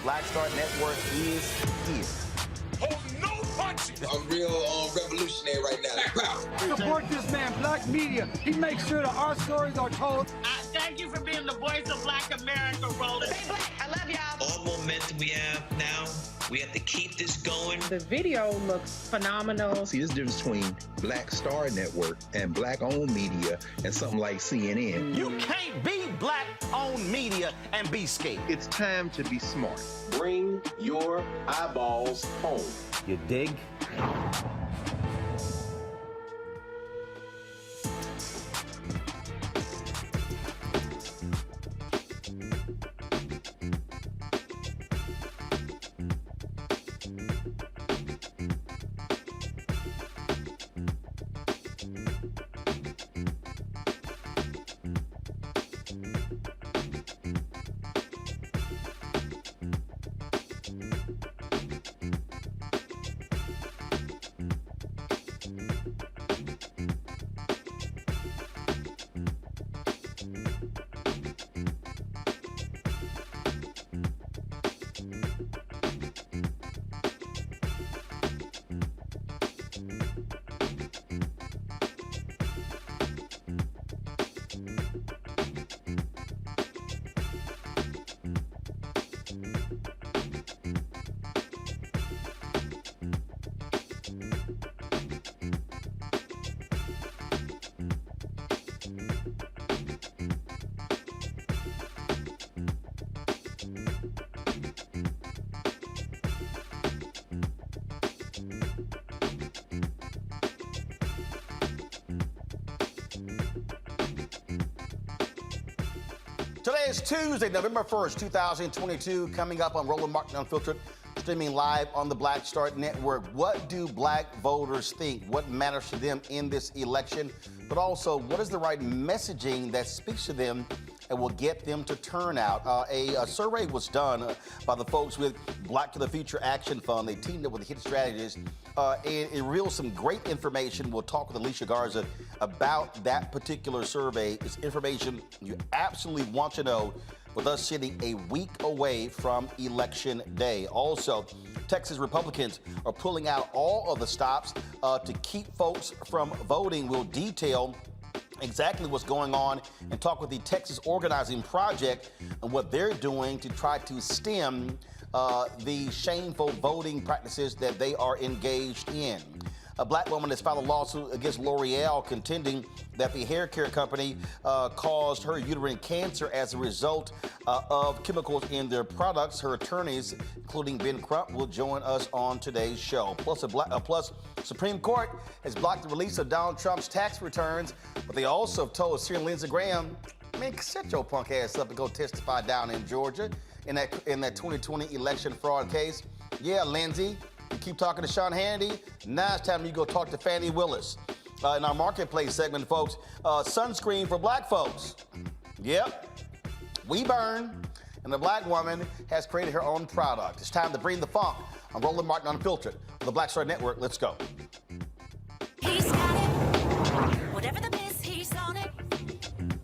Black Star Network is here. Hold no punches! I'm real revolutionary right now. Support this man, Black Media. He makes sure that our stories are told. Thank you for being the voice of Black America, Roland. Stay black. I love y'all. All momentum we have now, we have to keep this going. The video looks phenomenal. See, there's a difference between Black Star Network and Black-owned media and something like CNN. You can't be Black-owned media and be scared. It's time to be smart. Bring your eyeballs home. You dig? Today is Tuesday, November 1st, 2022, coming up on Roland Martin Unfiltered, streaming live on the Black Star Network. What do Black voters think? What matters to them in this election? But also, what is the right messaging that speaks to them and will get them to turn out? A survey was done by the folks with Black to the Future Action Fund. They teamed up with the Hidden Strategists, and it reveals some great information. We'll talk with Alicia Garza about that particular survey. It's information you absolutely want to know, with us sitting a week away from Election Day. Also, Texas Republicans are pulling out all of the stops to keep folks from voting. We'll detail exactly what's going on and talk with the Texas Organizing Project and what they're doing to try to stem the shameful voting practices that they are engaged in. A Black woman has filed a lawsuit against L'Oreal, contending that the hair care company caused her uterine cancer as a result of chemicals in their products. Her attorneys, including Ben Crump, will join us on today's show. Plus, Supreme Court has blocked the release of Donald Trump's tax returns, but they also told Senator Lindsey Graham, man, set your punk ass up and go testify down in Georgia in that 2020 election fraud case. Yeah, Lindsay. You keep talking to Sean Hannity. Now it's time you go talk to Fannie Willis. In our marketplace segment, folks, sunscreen for black folks. Yep, we burn, and the black woman has created her own product. It's time to bring the funk. I'm Roland Martin Unfiltered on the Black Star Network. Let's go. He's got it. Whatever the biz, he's on it.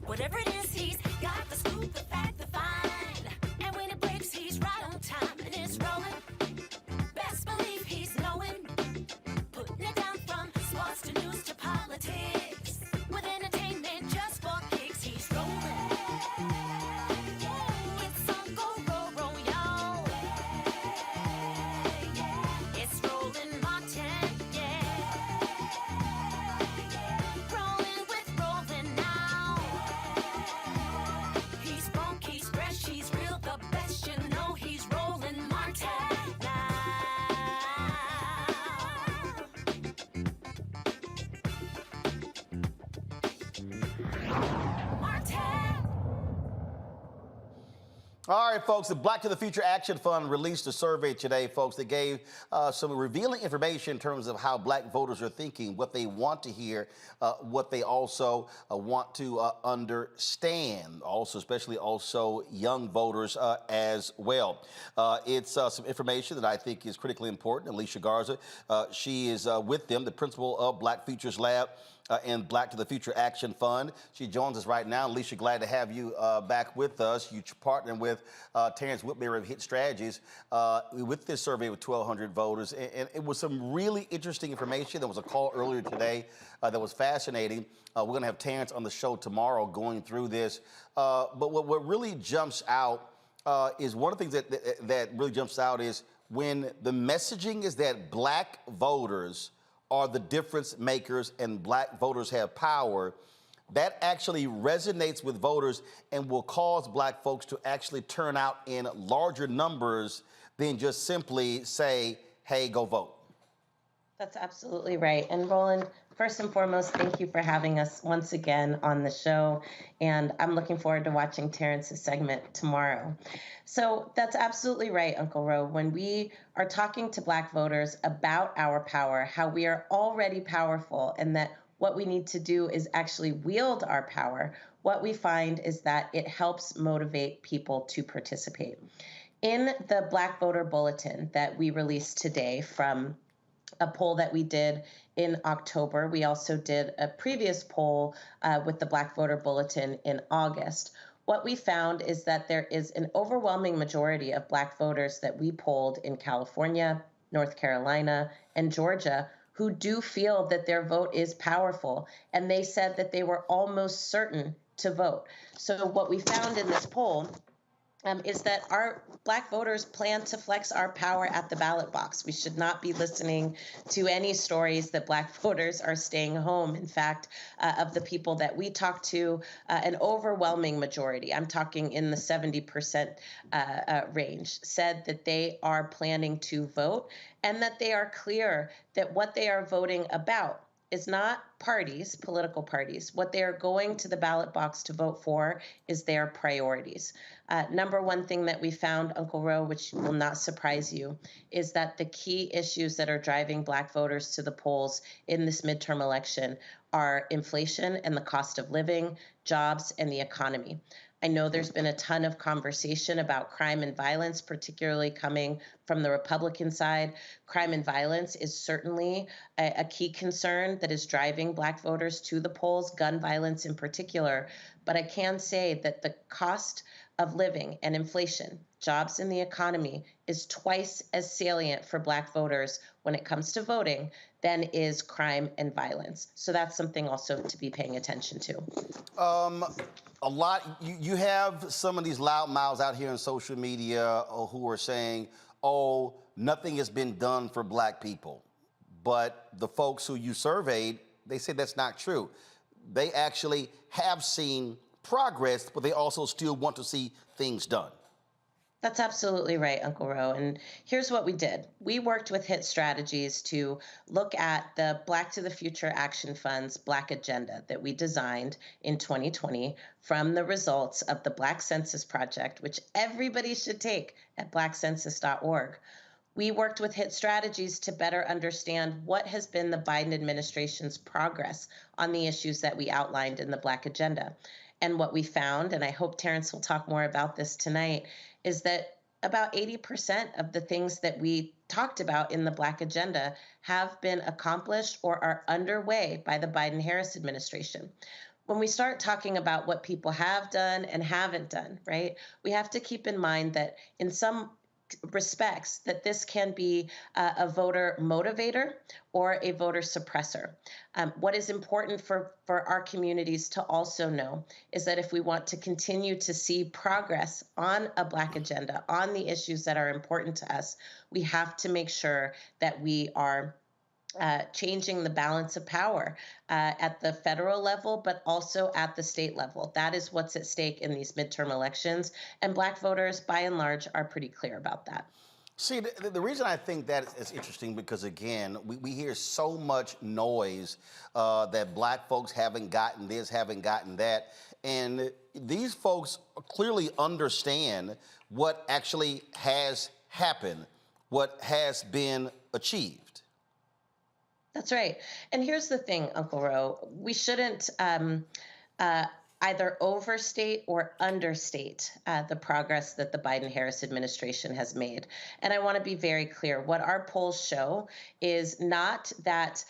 Whatever it is, he's got the scoop, the fact, the find. And when it breaks, he's right on time and it's rolling. Best believe he's knowing. Putting it down from sports to news to politics. With entertainment just for kicks, he's rolling. It's Uncle Roro, y'all. It's Roland Martin, yeah. Rolling with Roland now. He's funky, he's fresh, he's real, the best, you know he's Roland Martin now. Martin. All right, folks, the Black to the Future Action Fund released a survey today, folks, that gave some revealing information in terms of how black voters are thinking, what they want to hear, what they also want to understand, also, especially also young voters as well. It's some information that I think is critically important. Alicia Garza, she is with them, the principal of Black Futures Lab and Black to the Future Action Fund. She joins us right now. Alicia, glad to have you back with us. You partnered with Terrence Whitmer of Hit Strategies with this survey with 1,200 voters. And it was some really interesting information. There was a call earlier today that was fascinating. We're going to have Terrence on the show tomorrow going through this. But what really jumps out is one of the things that really jumps out is when the messaging is that black voters are the difference makers and black voters have power, that actually resonates with voters and will cause black folks to actually turn out in larger numbers than just simply say, hey, go vote. That's absolutely right. And Roland, first and foremost, thank you for having us once again on the show. And I'm looking forward to watching Terrence's segment tomorrow. So that's absolutely right, Uncle Ro. When we are talking to black voters about our power, how we are already powerful, and that what we need to do is actually wield our power, what we find is that it helps motivate people to participate. In the Black Voter Bulletin that we released today from a poll that we did in October. We also did a previous poll with the Black Voter Bulletin in August. What we found is that there is an overwhelming majority of black voters that we polled in California, North Carolina, and Georgia who do feel that their vote is powerful, and they said that they were almost certain to vote. So what we found in this poll is that our black voters plan to flex our power at the ballot box. We should not be listening to any stories that black voters are staying home. In fact, of the people that we talked to, an overwhelming majority, I'm talking in the 70% range, said that they are planning to vote and that they are clear that what they are voting about is not parties, political parties. What they are going to the ballot box to vote for is their priorities. Number one thing that we found, Uncle Ro, which will not surprise you, is that the key issues that are driving black voters to the polls in this midterm election are inflation and the cost of living, jobs, and the economy. I know there's been a ton of conversation about crime and violence, particularly coming from the Republican side. Crime and violence is certainly a key concern that is driving black voters to the polls, gun violence in particular. But I can say that the cost of living and inflation, jobs in the economy, is twice as salient for black voters when it comes to voting than is crime and violence. So that's something also to be paying attention to. A lot, you have some of these loud mouths out here on social media who are saying, oh, nothing has been done for black people. But the folks who you surveyed, they say that's not true. They actually have seen progress, but they also still want to see things done. That's absolutely right, Uncle Ro. And here's what we did. We worked with Hit Strategies to look at the Black to the Future Action Fund's Black Agenda that we designed in 2020 from the results of the Black Census Project, which everybody should take at blackcensus.org. We worked with HIT Strategies to better understand what has been the Biden administration's progress on the issues that we outlined in the Black Agenda. And what we found, and I hope Terrence will talk more about this tonight, is that about 80% of the things that we talked about in the Black Agenda have been accomplished or are underway by the Biden-Harris administration. When we start talking about what people have done and haven't done, right, we have to keep in mind that in some respects that this can be a voter motivator or a voter suppressor. What is important for our communities to also know is that if we want to continue to see progress on a Black agenda, on the issues that are important to us, we have to make sure that we are changing the balance of power at the federal level, but also at the state level. That is what's at stake in these midterm elections. And Black voters, by and large, are pretty clear about that. See, the reason I think that is interesting because, again, we hear so much noise that Black folks haven't gotten this, haven't gotten that. And these folks clearly understand what actually has happened, what has been achieved. That's right. And here's the thing, Uncle Ro, we shouldn't either overstate or understate the progress that the Biden-Harris administration has made. And I want to be very clear. What our polls show is not that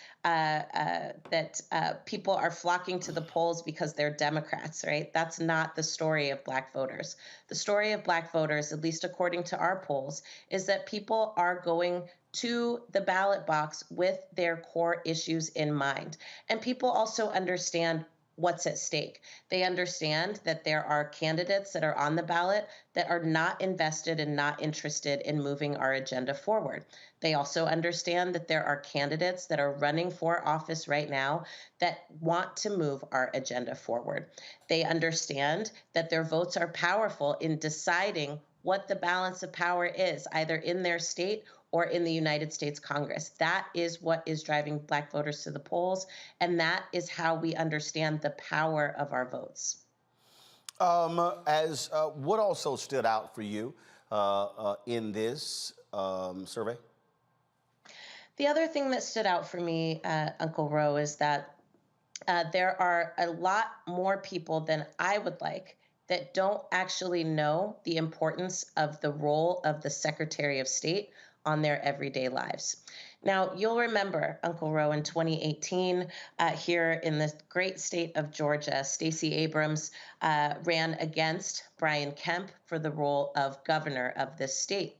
people are flocking to the polls because they're Democrats, right? That's not the story of Black voters. The story of Black voters, at least according to our polls, is that people are going to the ballot box with their core issues in mind. And people also understand what's at stake. They understand that there are candidates that are on the ballot that are not invested and not interested in moving our agenda forward. They also understand that there are candidates that are running for office right now that want to move our agenda forward. They understand that their votes are powerful in deciding what the balance of power is, either in their state or in the United States Congress. That is what is driving Black voters to the polls, and that is how we understand the power of our votes. What also stood out for you in this survey? The other thing that stood out for me, Uncle Ro, is that there are a lot more people than I would like that don't actually know the importance of the role of the Secretary of State on their everyday lives. Now, you'll remember, Uncle Ro, in 2018, here in the great state of Georgia, Stacey Abrams ran against Brian Kemp for the role of governor of this state.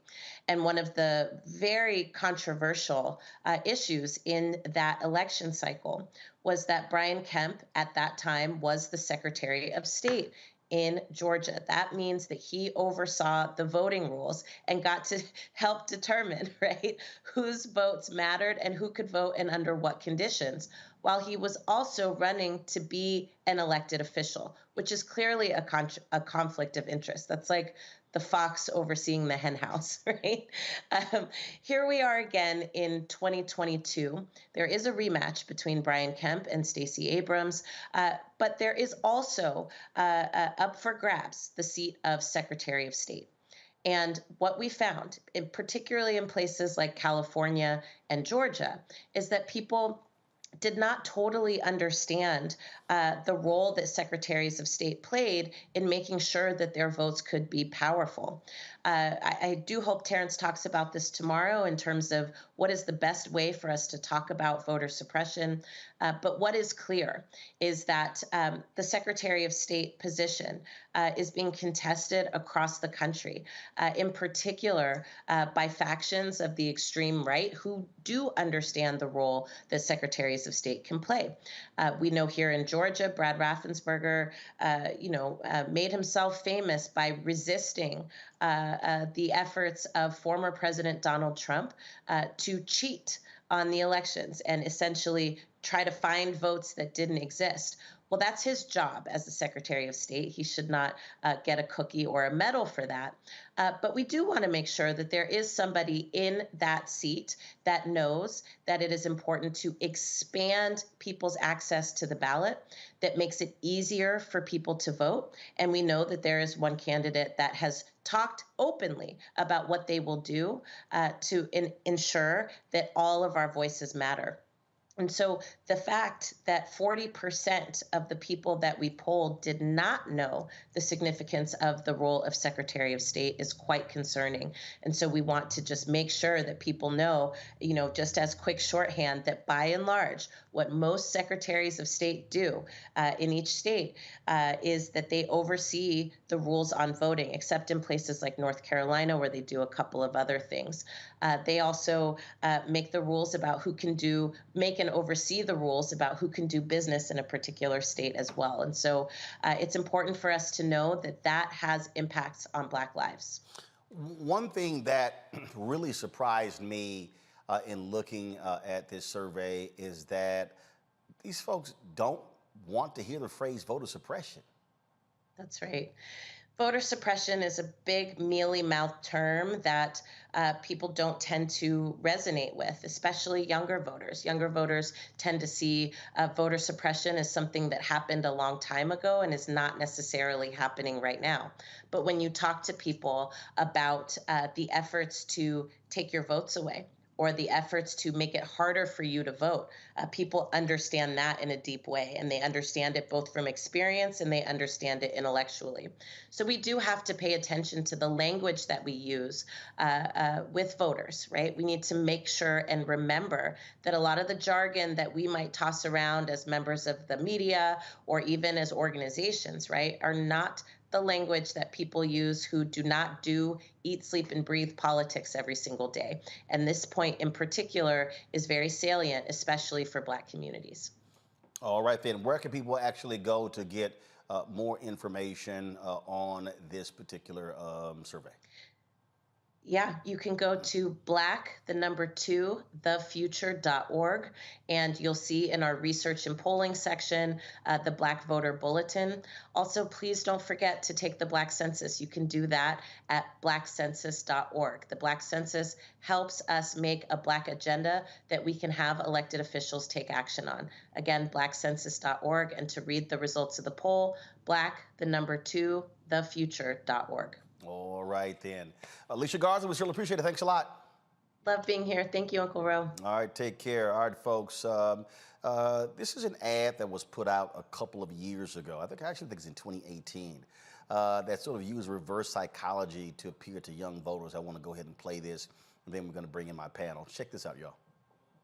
And one of the very controversial issues in that election cycle was that Brian Kemp, at that time, was the Secretary of State in Georgia. That means that he oversaw the voting rules and got to help determine, right, whose votes mattered and who could vote and under what conditions, while he was also running to be an elected official, which is clearly a conflict of interest. That's like the fox overseeing the hen house, right? Here we are again in 2022. There is a rematch between Brian Kemp and Stacey Abrams, but there is also up for grabs the seat of Secretary of State. And what we found, particularly in places like California and Georgia, is that people did not totally understand the role that secretaries of state played in making sure that their votes could be powerful. I do hope Terrence talks about this tomorrow in terms of what is the best way for us to talk about voter suppression. But what is clear is that the Secretary of State position is being contested across the country, in particular by factions of the extreme right who do understand the role that secretaries of state can play. We know here in Georgia, Brad Raffensperger, made himself famous by resisting the efforts of former President Donald Trump to cheat on the elections and essentially try to find votes that didn't exist. Well, that's his job as the Secretary of State. He should not get a cookie or a medal for that. But we do want to make sure that there is somebody in that seat that knows that it is important to expand people's access to the ballot, that makes it easier for people to vote. And we know that there is one candidate that has talked openly about what they will do to ensure that all of our voices matter. And so the fact that 40% of the people that we polled did not know the significance of the role of Secretary of State is quite concerning. And so we want to just make sure that people know, just as quick shorthand, that by and large, what most secretaries of state do in each state is that they oversee the rules on voting, except in places like North Carolina, where they do a couple of other things. They also make the rules about who can make and oversee the rules about who can do business in a particular state as well. And so it's important for us to know that that has impacts on Black lives. One thing that really surprised me in looking at this survey is that these folks don't want to hear the phrase voter suppression. That's right. Voter suppression is a big, mealy-mouthed term that people don't tend to resonate with, especially younger voters. Younger voters tend to see voter suppression as something that happened a long time ago and is not necessarily happening right now. But when you talk to people about the efforts to take your votes away, or the efforts to make it harder for you to vote, people understand that in a deep way, and they understand it both from experience and they understand it intellectually. So we do have to pay attention to the language that we use with voters, right? We need to make sure and remember that a lot of the jargon that we might toss around as members of the media or even as organizations, right, are not the language that people use who do not eat, sleep, and breathe politics every single day. And this point in particular is very salient, especially for Black communities. All right, then, where can people actually go to get more information on this particular survey? Yeah, you can go to black2thefuture.org, and you'll see in our research and polling section the Black Voter Bulletin. Also, please don't forget to take the Black Census. You can do that at blackcensus.org. The Black Census helps us make a Black agenda that we can have elected officials take action on. Again, blackcensus.org, and to read the results of the poll, black2thefuture.org. All right, then. Alicia Garza, we surely appreciate it. Thanks a lot. Love being here. Thank you, Uncle Ro. All right, take care. All right, folks. This is an ad that was put out a couple of years ago. I actually think it's in 2018. That sort of used reverse psychology to appeal to young voters. I want to go ahead and play this, and then we're going to bring in my panel. Check this out, y'all.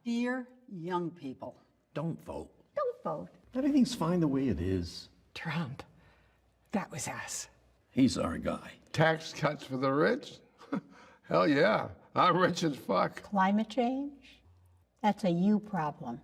Dear young people, don't vote. Don't vote. Everything's fine the way it is. Trump. That was us. He's our guy. Tax cuts for the rich? Hell yeah. I'm rich as fuck. Climate change? That's a you problem.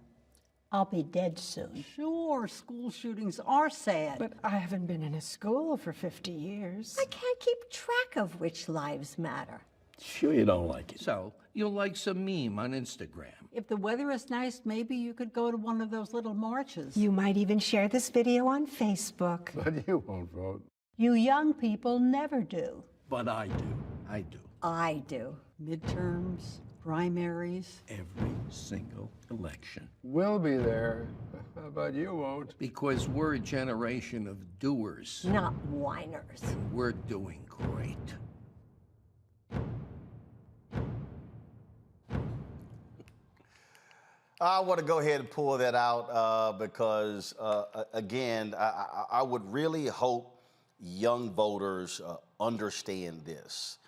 I'll be dead soon. Sure, school shootings are sad. But I haven't been in a school for 50 years. I can't keep track of which lives matter. Sure you don't like it. So, you'll like some meme on Instagram. If the weather is nice, maybe you could go to one of those little marches. You might even share this video on Facebook. But you won't vote. You young people never do. But I do. I do. I do. Midterms, primaries. Every single election. We'll be there, but you won't. Because we're a generation of doers. Not whiners. And we're doing great. I want to go ahead and pull that out because, again, I would really hope young voters understand this.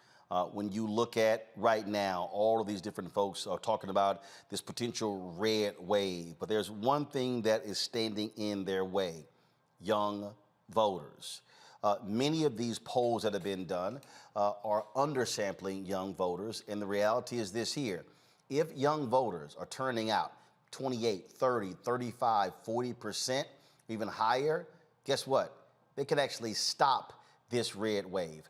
When you look at right now, all of these different folks are talking about this potential red wave, but there's one thing that is standing in their way: young voters. Many of these polls that have been done are undersampling young voters, and the reality is this here. If young voters are turning out 28, 30, 35, 40%, even higher, guess what? They can actually stop this red wave.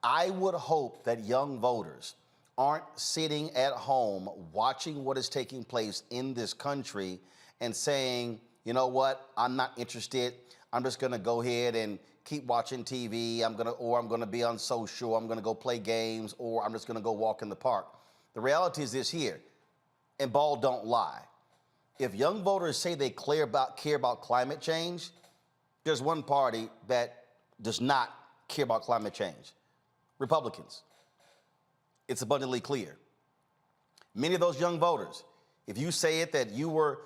I would hope that young voters aren't sitting at home watching what is taking place in this country and saying, you know what, I'm not interested. I'm just gonna go ahead and keep watching TV. I'm gonna be on social. I'm gonna go play games, or I'm just gonna go walk in the park. The reality is this here, and ball don't lie. If young voters say they care about climate change, there's one party that does not care about climate change: Republicans. It's abundantly clear. Many of those young voters, if you say it that you were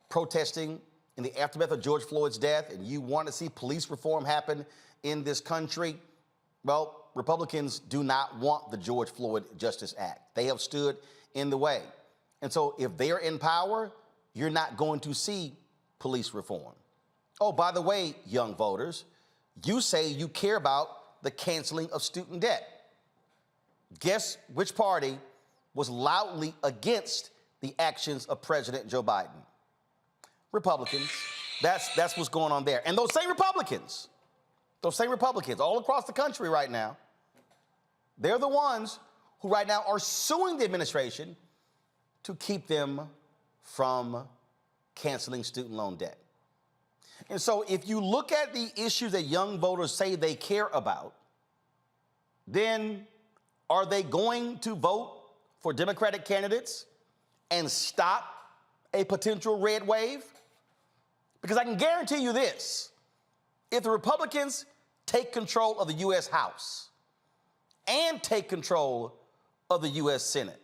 protesting in the aftermath of George Floyd's death and you want to see police reform happen in this country, well, Republicans do not want the George Floyd Justice Act. They have stood in the way. And so if they're in power, you're not going to see police reform. Oh, by the way, young voters, you say you care about the canceling of student debt. Guess which party was loudly against the actions of President Joe Biden? Republicans. That's what's going on there. And those same Republicans all across the country right now, they're the ones who right now are suing the administration to keep them from canceling student loan debt. And so if you look at the issues that young voters say they care about, then are they going to vote for Democratic candidates and stop a potential red wave? Because I can guarantee you this: if the Republicans take control of the U.S. House and take control of the U.S. Senate,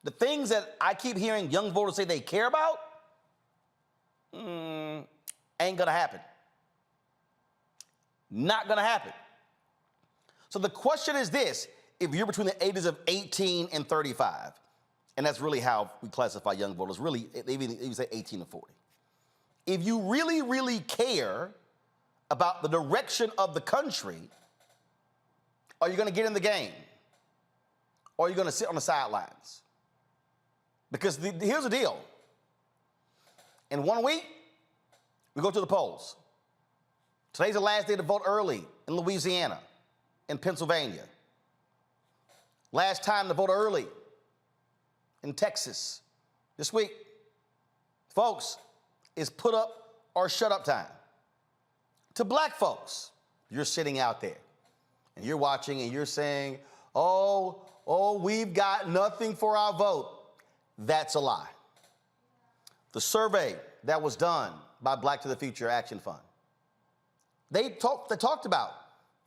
the things that I keep hearing young voters say they care about, ain't gonna happen. Not gonna happen. So the question is this: if you're between the ages of 18 and 35, and that's really how we classify young voters, really, they even say 18 to 40. If you really, really care about the direction of the country, are you gonna get in the game? Or are you gonna sit on the sidelines? Because here's the deal. In 1 week, we go to the polls. Today's the last day to vote early in Louisiana, in Pennsylvania. Last time to vote early in Texas this week. Folks, it's put up or shut up time. To black folks, you're sitting out there and you're watching and you're saying, oh, we've got nothing for our vote. That's a lie. The survey that was done by Black to the Future Action Fund, they talked about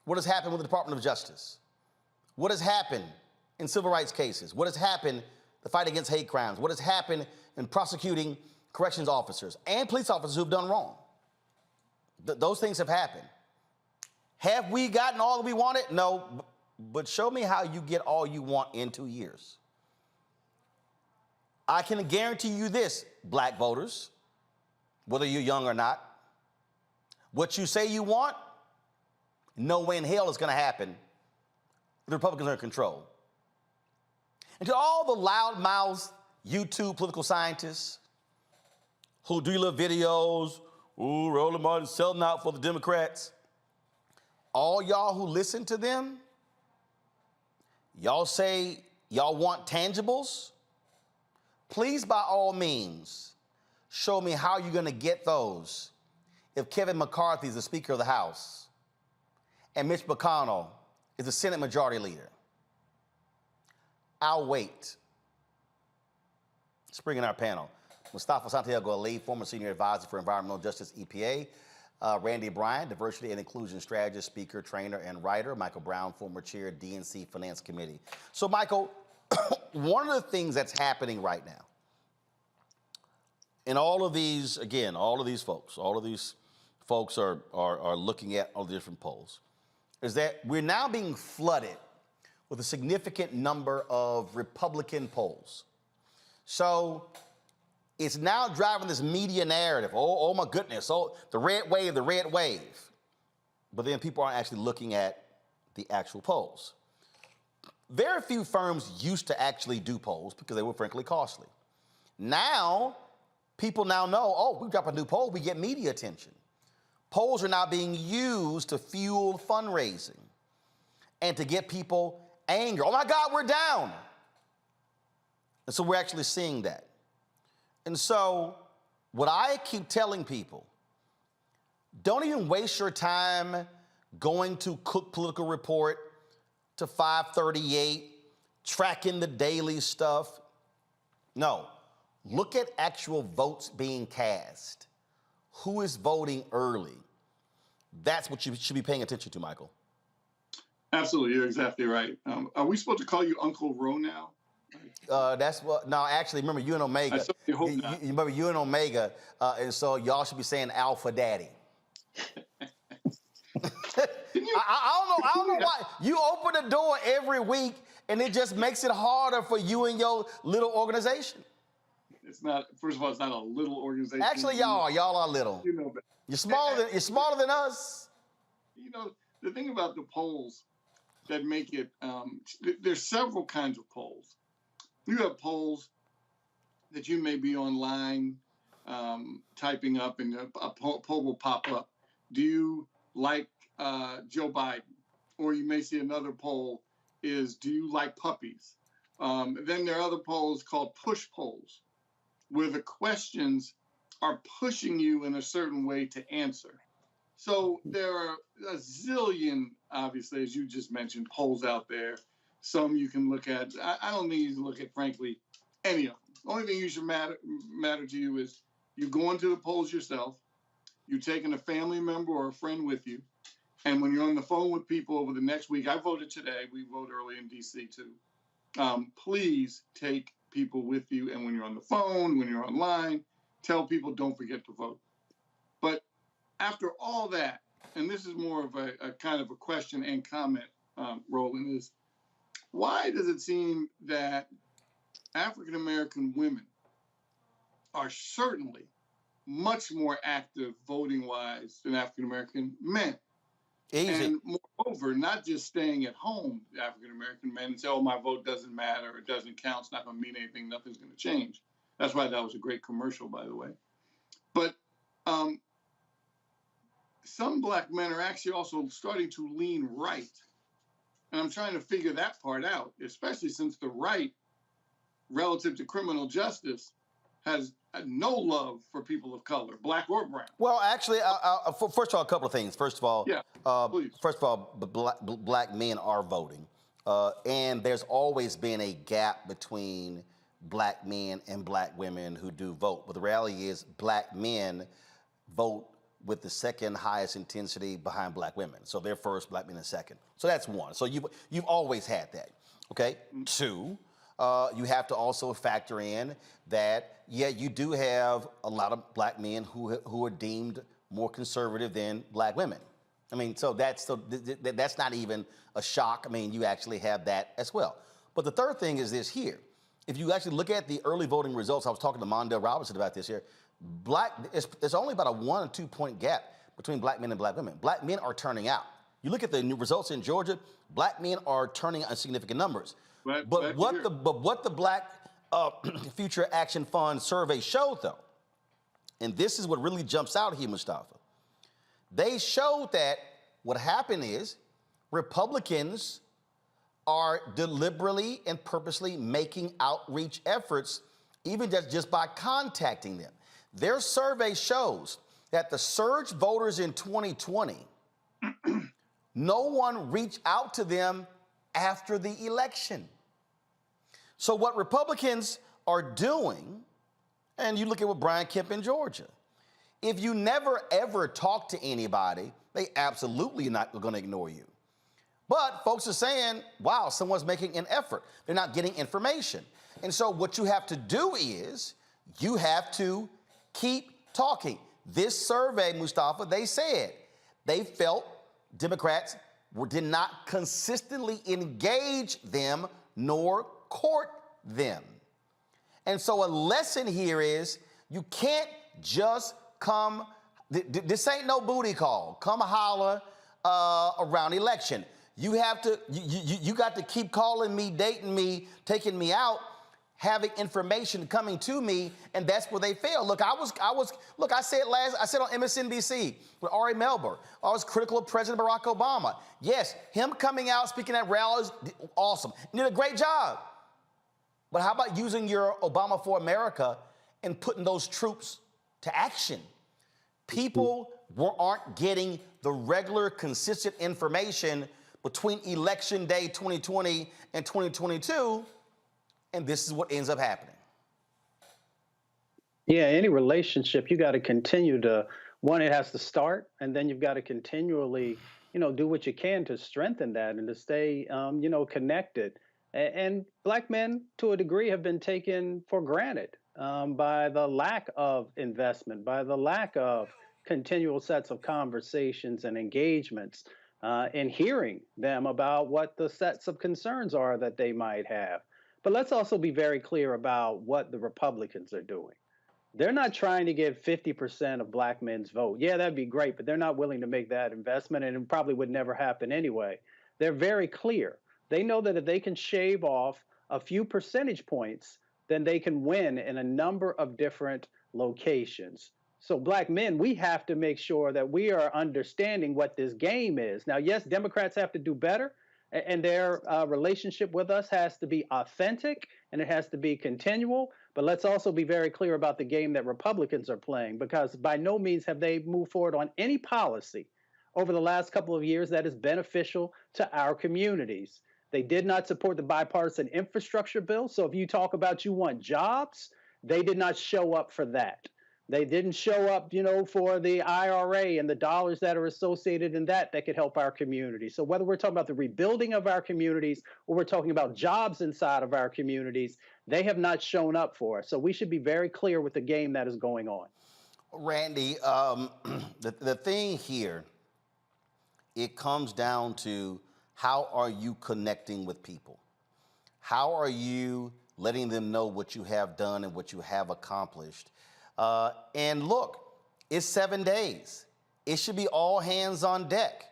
what has happened with the Department of Justice, what has happened in civil rights cases, what has happened, the fight against hate crimes, what has happened in prosecuting corrections officers and police officers who've done wrong. Those things have happened. Have we gotten all that we wanted? No, but show me how you get all you want in 2 years. I can guarantee you this, black voters, whether you're young or not, what you say you want, no way in hell is going to happen. The Republicans are in control. And to all the loudmouth YouTube political scientists who do little videos, ooh, Roland Martin selling out for the Democrats, all y'all who listen to them, y'all say y'all want tangibles, please, by all means, show me how you're going to get those if Kevin McCarthy is the Speaker of the House and Mitch McConnell is the Senate Majority Leader. I'll wait. Let's bring in our panel. Mustafa Santiago Ali, former Senior Advisor for Environmental Justice, EPA. Randy Bryan, Diversity and Inclusion Strategist, Speaker, Trainer, and Writer. Michael Brown, former Chair, DNC Finance Committee. So, Michael, one of the things that's happening right now, and all of these folks are looking at all the different polls, is that we're now being flooded with a significant number of Republican polls. So it's now driving this media narrative. Oh my goodness, the red wave. But then people aren't actually looking at the actual polls. Very few firms used to actually do polls because they were frankly costly. Now, people now know, oh, we drop a new poll, we get media attention. Polls are now being used to fuel fundraising and to get people angry. Oh my God, we're down. And so we're actually seeing that. And so what I keep telling people, don't even waste your time going to Cook Political Report, to 538, tracking the daily stuff. No, look at actual votes being cast. Who is voting early? That's what you should be paying attention to, Michael. Absolutely, you're exactly right. Are we supposed to call you Uncle Ro now? That's what. No, actually, remember you and Omega. I certainly hope not. You remember you and Omega, and so y'all should be saying Alpha Daddy. I don't know why. You open the door every week, and it just makes it harder for you and your little organization. It's not. First of all, it's not a little organization. Actually, y'all are little. You know better. You're smaller than us. You know, the thing about the polls that make it, there's several kinds of polls. You have polls that you may be online typing up, and a poll will pop up. Do you like Joe Biden? Or you may see another poll is, do you like puppies? Then there are other polls called push polls, where the questions are pushing you in a certain way to answer. So there are a zillion, obviously, as you just mentioned, polls out there. Some you can look at. I don't think you can look at, frankly, any of them. The only thing you should matter to you is you go into the polls yourself, you taking a family member or a friend with you, and when you're on the phone with people over the next week, I voted today, we vote early in D.C. too, please take people with you, and when you're on the phone, when you're online, tell people don't forget to vote. But after all that, and this is more of a kind of a question and comment, Roland, is why does it seem that African-American women are certainly much more active voting-wise than African-American men? Easy. And moreover, not just staying at home, African-American men, and say, oh, my vote doesn't matter, it doesn't count, it's not going to mean anything, nothing's going to change. That's why that was a great commercial, by the way. But some black men are actually also starting to lean right. And I'm trying to figure that part out, especially since the right, relative to criminal justice, has no love for people of color, black or brown. Well, actually, first of all, a couple of things. First of all, first of all, black men are voting. And there's always been a gap between black men and black women who do vote. But the reality is black men vote with the second highest intensity behind black women. So they're first, black men are second. So that's one. So you've always had that, okay? Two, you have to also factor in that, yeah, you do have a lot of black men who are deemed more conservative than black women. I mean, so that's not even a shock. I mean, you actually have that as well. But the third thing is this here. If you actually look at the early voting results, I was talking to Mondale Robinson about this here, there's only about a 1 or 2 point gap between black men and black women. Black men are turning out. You look at the new results in Georgia, black men are turning out in significant numbers. But what the Black Future Action Fund survey showed, though, and this is what really jumps out here, Mustafa, they showed that what happened is Republicans are deliberately and purposely making outreach efforts, even just by contacting them. Their survey shows that the surge voters in 2020, no one reached out to them after the election. So what Republicans are doing, and you look at what Brian Kemp in Georgia, if you never ever talk to anybody, they absolutely are not going to ignore you. But folks are saying, wow, someone's making an effort. They're not getting information. And so what you have to do is you have to keep talking. This survey, Mustafa, they said they felt Democrats did not consistently engage them nor court them. And so a lesson here is you can't just come, this ain't no booty call, come holler around election. You have to, you got to keep calling me, dating me, taking me out, having information coming to me, and that's where they fail. Look, I said on MSNBC with Ari Melber, I was critical of President Barack Obama. Yes, him coming out, speaking at rallies, awesome. He did a great job. But how about using your Obama for America and putting those troops to action. People aren't getting the regular, consistent information between Election Day 2020 and 2022, and this is what ends up happening. Yeah, any relationship, you got to continue to, one, it has to start, and then you've got to continually, do what you can to strengthen that and to stay, connected. And Black men, to a degree, have been taken for granted by the lack of investment, by the lack of continual sets of conversations and engagements, and hearing them about what the sets of concerns are that they might have. But let's also be very clear about what the Republicans are doing. They're not trying to get 50% of Black men's vote. Yeah, that'd be great, but they're not willing to make that investment, and it probably would never happen anyway. They're very clear. They know that if they can shave off a few percentage points, then they can win in a number of different locations. So Black men, we have to make sure that we are understanding what this game is. Now, yes, Democrats have to do better, and their relationship with us has to be authentic, and it has to be continual. But let's also be very clear about the game that Republicans are playing, because by no means have they moved forward on any policy over the last couple of years that is beneficial to our communities. They did not support the bipartisan infrastructure bill. So if you talk about you want jobs, they did not show up for that. They didn't show up, for the IRA and the dollars that are associated in that could help our community. So whether we're talking about the rebuilding of our communities or we're talking about jobs inside of our communities, they have not shown up for us. So we should be very clear with the game that is going on. Randy, the thing here, it comes down to how are you connecting with people? How are you letting them know what you have done and what you have accomplished? And look, it's 7 days. It should be all hands on deck.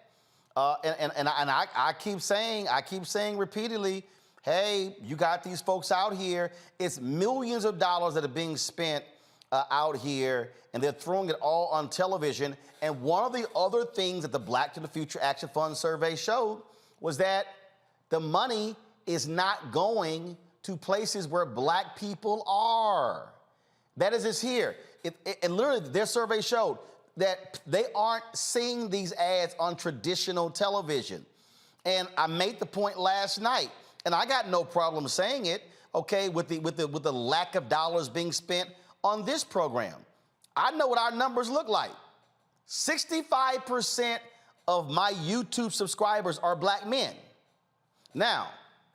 And I keep saying repeatedly, hey, you got these folks out here. It's millions of dollars that are being spent out here, and they're throwing it all on television. And one of the other things that the Black to the Future Action Fund survey showed was that the money is not going to places where Black people are. That is this here. And literally, their survey showed that they aren't seeing these ads on traditional television. And I made the point last night, and I got no problem saying it, okay, with the lack of dollars being spent on this program. I know what our numbers look like. 65% of my YouTube subscribers are Black men. Now,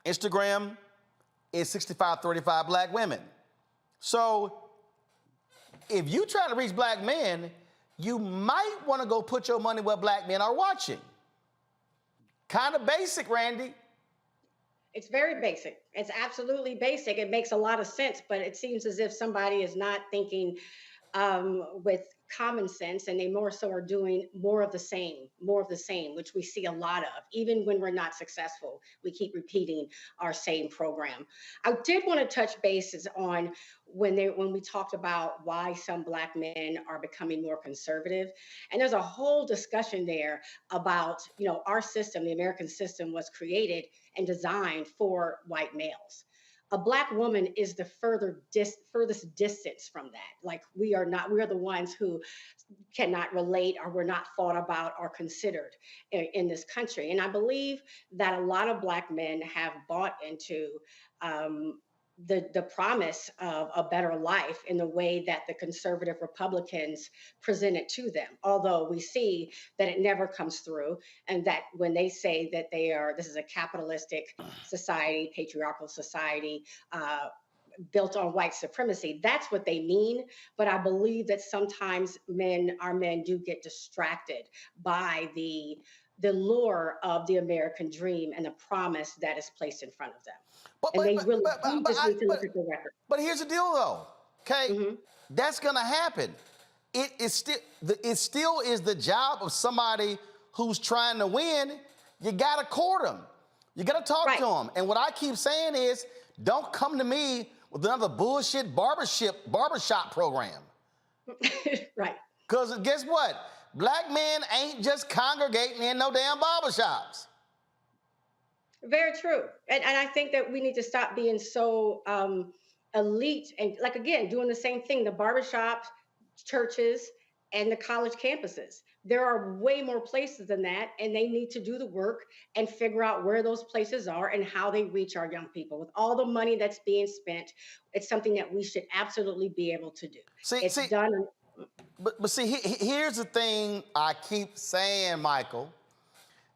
Instagram is 65-35 Black women. So if you try to reach Black men, you might want to go put your money where Black men are watching. Kind of basic, Randy. It's very basic. It's absolutely basic. It makes a lot of sense, but it seems as if somebody is not thinking with common sense, and they more so are doing more of the same, which we see a lot of. Even when we're not successful, we keep repeating our same program. I did want to touch bases on when we talked about why some Black men are becoming more conservative. And there's a whole discussion there about, our system, the American system, was created and designed for white males. A Black woman is the furthest distance from that. Like we are the ones who cannot relate, or we're not thought about or considered in this country. And I believe that a lot of Black men have bought into the promise of a better life in the way that the conservative Republicans present it to them. Although we see that it never comes through, and that when they say that this is a capitalistic society, patriarchal society, built on white supremacy, that's what they mean. But I believe that sometimes our men do get distracted by the lure of the American dream and the promise that is placed in front of them. They really just need to look at the record. But here's the deal, though. Okay, that's gonna happen. It still is the job of somebody who's trying to win. You gotta court them. You gotta talk to them. And what I keep saying is, don't come to me with another bullshit barbershop program. Right. Because guess what? Black men ain't just congregating in no damn barbershops. Very true. And I think that we need to stop being so elite and, like, again, doing the same thing. The barbershop churches, and the college campuses. There are way more places than that, and they need to do the work and figure out where those places are and how they reach our young people. With all the money that's being spent, it's something that we should absolutely be able to do. It's done. But see, here's the thing I keep saying, Michael,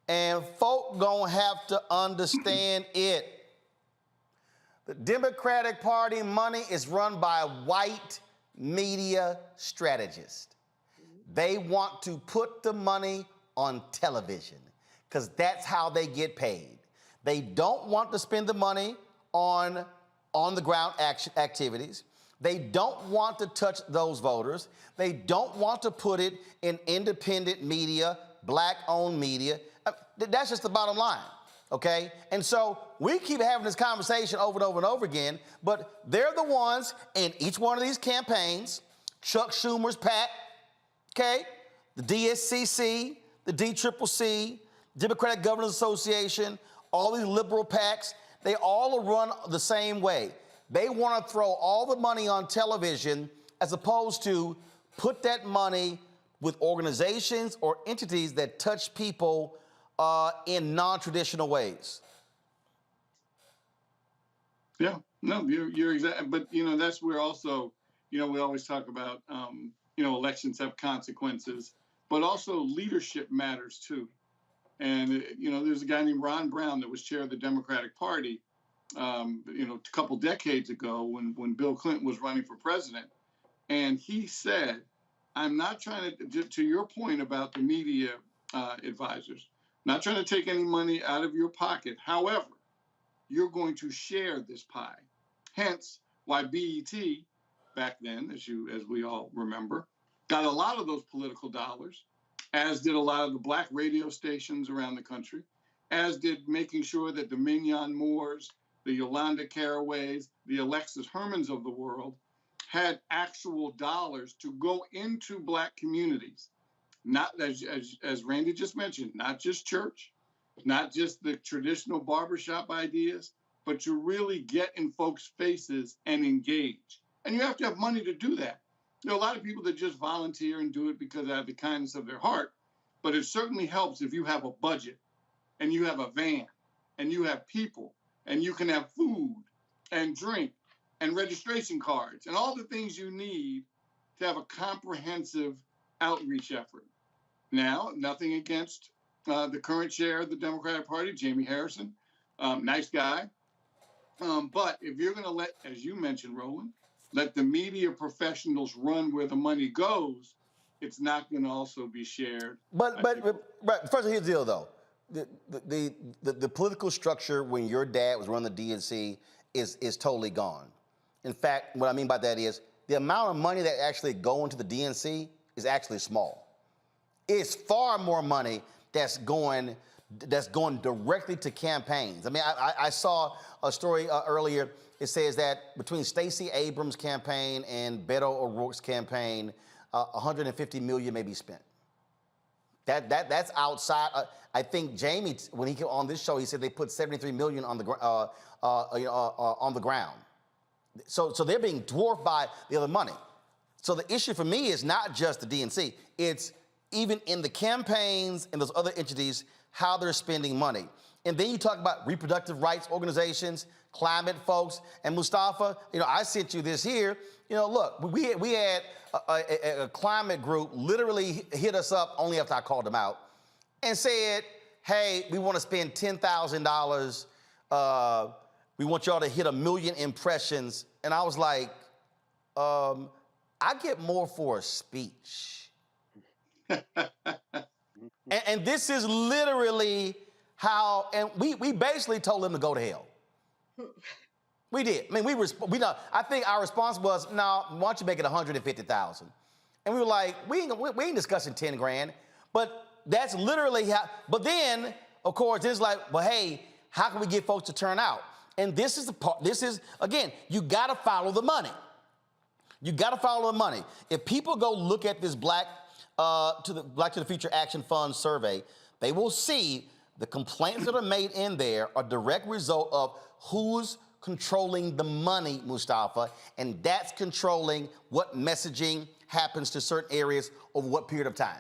and folk gonna have to understand it. The Democratic Party money is run by white media strategists. They want to put the money on television because that's how they get paid. They don't want to spend the money on the ground activities. They don't want to touch those voters. They don't want to put it in independent media, black-owned media. That's just the bottom line, okay? And so we keep having this conversation over and over and over again, but they're the ones in each one of these campaigns, Chuck Schumer's PAC, okay, the DSCC, the DCCC, Democratic Governors Association, all these liberal PACs, they all run the same way. They want to throw all the money on television as opposed to put that money with organizations or entities that touch people in non-traditional ways. Yeah, no, you're exactly. But that's where also, we always talk about, elections have consequences, but also leadership matters too. And there's a guy named Ron Brown that was chair of the Democratic Party, a couple decades ago when Bill Clinton was running for president, and he said, "I'm not trying to your point about the media advisors, not trying to take any money out of your pocket. However, you're going to share this pie." Hence, why BET back then, as we all remember, got a lot of those political dollars, as did a lot of the black radio stations around the country, as did making sure that the Mignon Moores, the Yolanda Caraways, the Alexis Hermans of the world had actual dollars to go into black communities. Not, as Randy just mentioned, not just church, not just the traditional barbershop ideas, but to really get in folks' faces and engage. And you have to have money to do that. There are a lot of people that just volunteer and do it because they have the kindness of their heart, but it certainly helps if you have a budget and you have a van and you have people and you can have food and drink and registration cards and all the things you need to have a comprehensive outreach effort. Now, nothing against the current chair of the Democratic Party, Jamie Harrison, nice guy. But if you're going to let, as you mentioned, Roland, let the media professionals run where the money goes, it's not going to also be shared. But first, here's the deal, though. The political structure when your dad was running the DNC is totally gone. In fact, what I mean by that is the amount of money that actually go into the DNC is actually small. It's far more money that's going directly to campaigns. I mean, I saw a story earlier. It says that between Stacey Abrams' campaign and Beto O'Rourke's campaign, $150 million may be spent. That's outside. I think Jamie, when he came on this show, he said they put $73 million on the ground. So they're being dwarfed by the other money. So the issue for me is not just the DNC. It's even in the campaigns and those other entities, how they're spending money. And then you talk about reproductive rights organizations, climate folks, and Mustafa, I sent you this here. Look, we had a climate group literally hit us up only after I called them out and said, hey, we want to spend $10,000. We want y'all to hit 1 million impressions. And I was like, I get more for a speech. and this is literally how, and we basically told them to go to hell. We did. I mean, I think our response was, no, why don't you make it 150,000? And we were like, we ain't discussing 10 grand. But that's literally how, but then, of course, it's like, well, hey, how can we get folks to turn out? And this is the part, again, you gotta follow the money. You gotta follow the money. If people go look at this Black to the Future Action Fund survey, they will see the complaints that are made in there are a direct result of who's controlling the money, Mustafa, and that's controlling what messaging happens to certain areas over what period of time?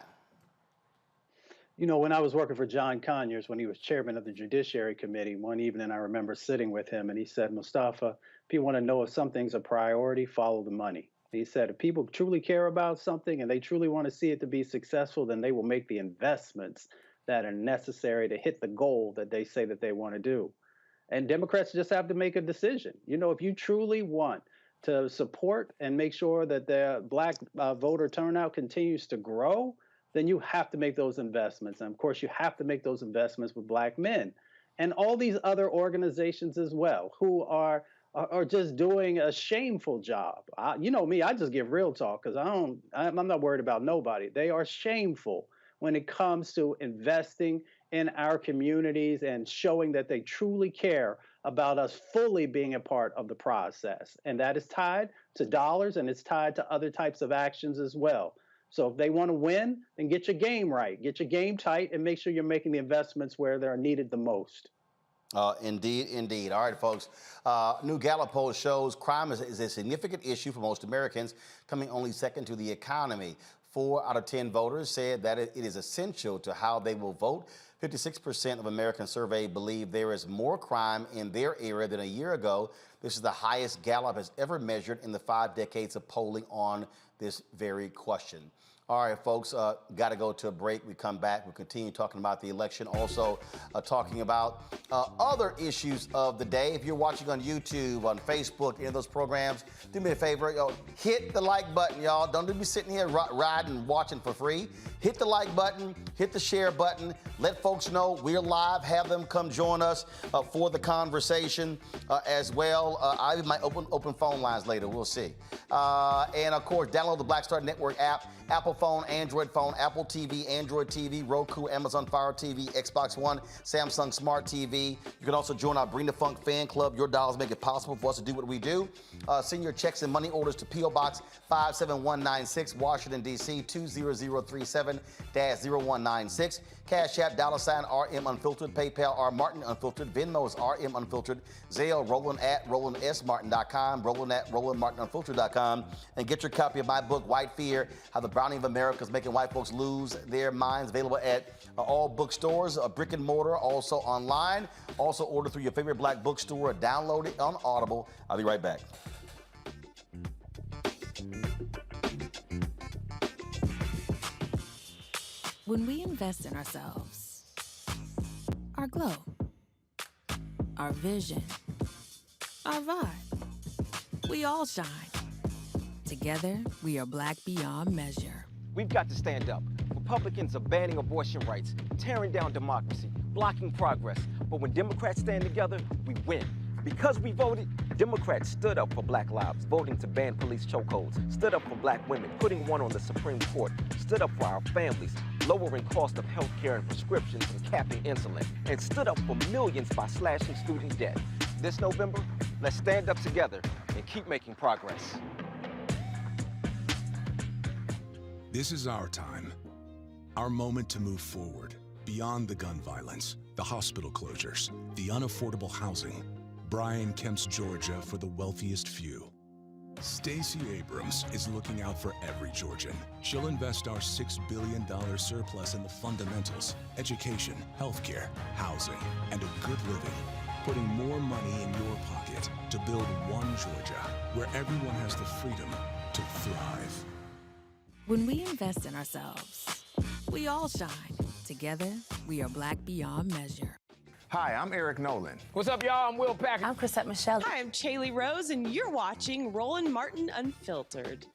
You know, when I was working for John Conyers, when he was chairman of the Judiciary Committee, one evening I remember sitting with him and he said, Mustafa, if you want to know if something's a priority, follow the money. He said, if people truly care about something and they truly want to see it to be successful, then they will make the investments that are necessary to hit the goal that they say that they want to do. And Democrats just have to make a decision. You know, if you truly want to support and make sure that the Black voter turnout continues to grow, then you have to make those investments. And of course, you have to make those investments with Black men and all these other organizations as well, who are just doing a shameful job. You know me, I just give real talk because I'm not worried about nobody. They are shameful when it comes to investing in our communities and showing that they truly care about us fully being a part of the process. And that is tied to dollars and it's tied to other types of actions as well. So if they want to win, then get your game right, get your game tight, and make sure you're making the investments where they're needed the most. Indeed, indeed. All right, folks. New Gallup poll shows crime is a significant issue for most Americans, coming only second to the economy. 4 out of 10 voters said that it is essential to how they will vote. 56% of Americans surveyed believe there is more crime in their area than a year ago. This is the highest Gallup has ever measured in the 5 decades of polling on this very question. All right, folks, got to go to a break. We come back. We'll continue talking about the election, also talking about other issues of the day. If you're watching on YouTube, on Facebook, any of those programs, do me a favor, hit the like button, y'all. Don't be sitting here riding, watching for free. Hit the like button, hit the share button. Let folks know we're live. Have them come join us for the conversation as well. I might open phone lines later. We'll see. And, of course, download the Black Star Network app. Apple phone, Android phone, Apple TV, Android TV, Roku, Amazon Fire TV, Xbox One, Samsung Smart TV. You can also join our Bring the Funk fan club. Your dollars make it possible for us to do what we do. Send your checks and money orders to P.O. Box 57196, Washington, D.C. 20037-0196. Cash App, $RM Unfiltered, PayPal, R Martin Unfiltered, Venmo's RM Unfiltered, Zelle, Roland at RolandSMartin.com, Roland at RolandMartinUnfiltered.com, and get your copy of my book, White Fear, How the Browning of America is Making White Folks Lose Their Minds, available at all bookstores, brick and mortar, also online. Also order through your favorite Black bookstore or download it on Audible. I'll be right back. When we invest in ourselves, our glow, our vision, our vibe, we all shine. Together, we are Black beyond measure. We've got to stand up. Republicans are banning abortion rights, tearing down democracy, blocking progress. But when Democrats stand together, we win. Because we voted, Democrats stood up for Black lives, voting to ban police chokeholds, stood up for Black women, putting one on the Supreme Court, stood up for our families, lowering cost of health care and prescriptions and capping insulin, and stood up for millions by slashing student debt. This November, let's stand up together and keep making progress. This is our time, our moment to move forward, beyond the gun violence, the hospital closures, the unaffordable housing. Brian Kemp's Georgia for the wealthiest few. Stacey Abrams is looking out for every Georgian. She'll invest our $6 billion surplus in the fundamentals, education, healthcare, housing, and a good living, putting more money in your pocket to build one Georgia where everyone has the freedom to thrive. When we invest in ourselves, we all shine. Together, we are Black beyond measure. Hi, I'm Eric Nolan. What's up, y'all? I'm Will Packer. I'm Chrisette Michelle. Hi, I'm Chaley Rose, and you're watching Roland Martin Unfiltered.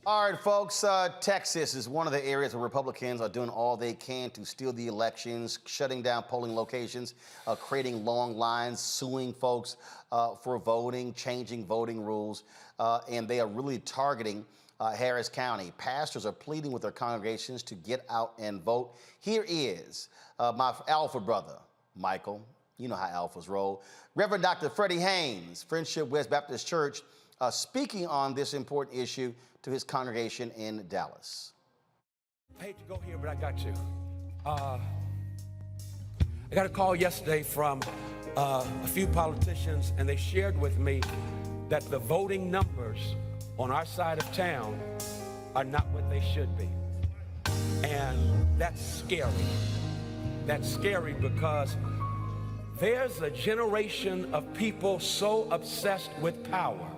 All right, folks, Texas is one of the areas where Republicans are doing all they can to steal the elections, shutting down polling locations, creating long lines, suing folks for voting, changing voting rules, and they are really targeting Harris County. Pastors are pleading with their congregations to get out and vote. Here is my alpha brother, Michael. You know how alphas roll. Reverend Dr. Freddie Haynes, Friendship West Baptist Church, speaking on this important issue to his congregation in Dallas. I hate to go here, but I got to. I got a call yesterday from a few politicians, and they shared with me that the voting numbers on our side of town are not what they should be. And that's scary. That's scary because there's a generation of people so obsessed with power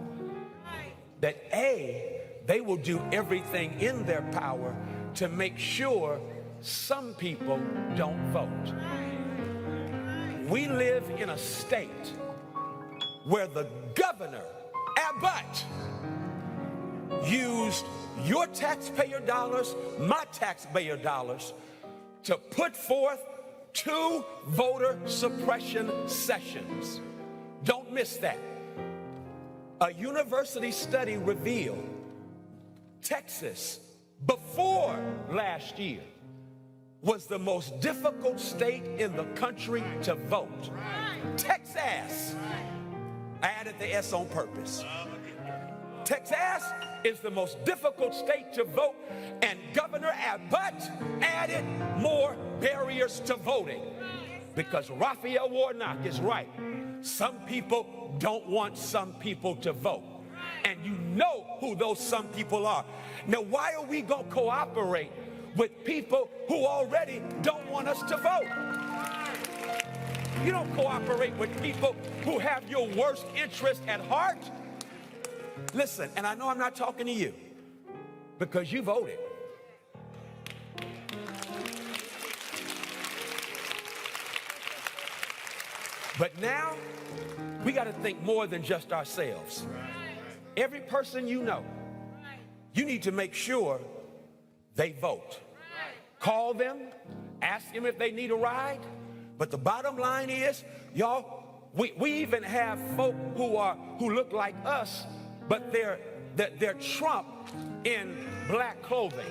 that they will do everything in their power to make sure some people don't vote. We live in a state where the governor, Abbott, used your taxpayer dollars, my taxpayer dollars, to put forth 2 voter suppression sessions. Don't miss that. A university study revealed Texas, before last year, was the most difficult state in the country to vote. Texas. I added the S on purpose. Texas is the most difficult state to vote, and Governor Abbott added more barriers to voting because Raphael Warnock is right. Some people don't want some people to vote, and you know who those some people are. Now, why are we going to cooperate with people who already don't want us to vote? You don't cooperate with people who have your worst interest at heart. Listen, and I know I'm not talking to you because you voted. But now we got to think more than just ourselves. Every person you know, you need to make sure they vote. Call them, ask them if they need a ride. But the bottom line is, y'all, we even have folk who look like us, but they're Trump in black clothing.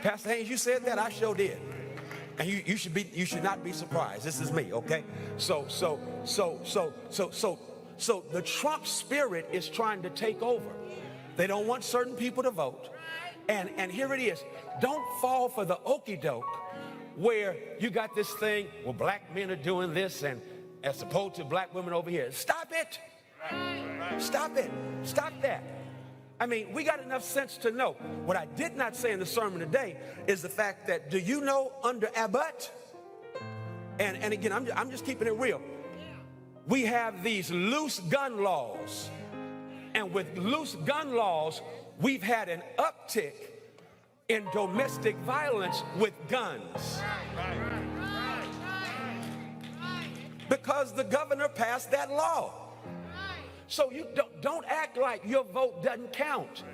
Pastor Haynes, you said that? I sure did. And you should not be surprised. This is me, okay? So the Trump spirit is trying to take over. They don't want certain people to vote. And here it is. Don't fall for the okie doke where you got this thing, well, black men are doing this and as opposed to black women over here. Stop it. Stop it. Stop that. I mean, we got enough sense to know. What I did not say in the sermon today is the fact that, do you know under Abbott, and again, I'm just keeping it real, we have these loose gun laws. And with loose gun laws, we've had an uptick in domestic violence with guns. Because the governor passed that law. So you don't act like your vote doesn't count.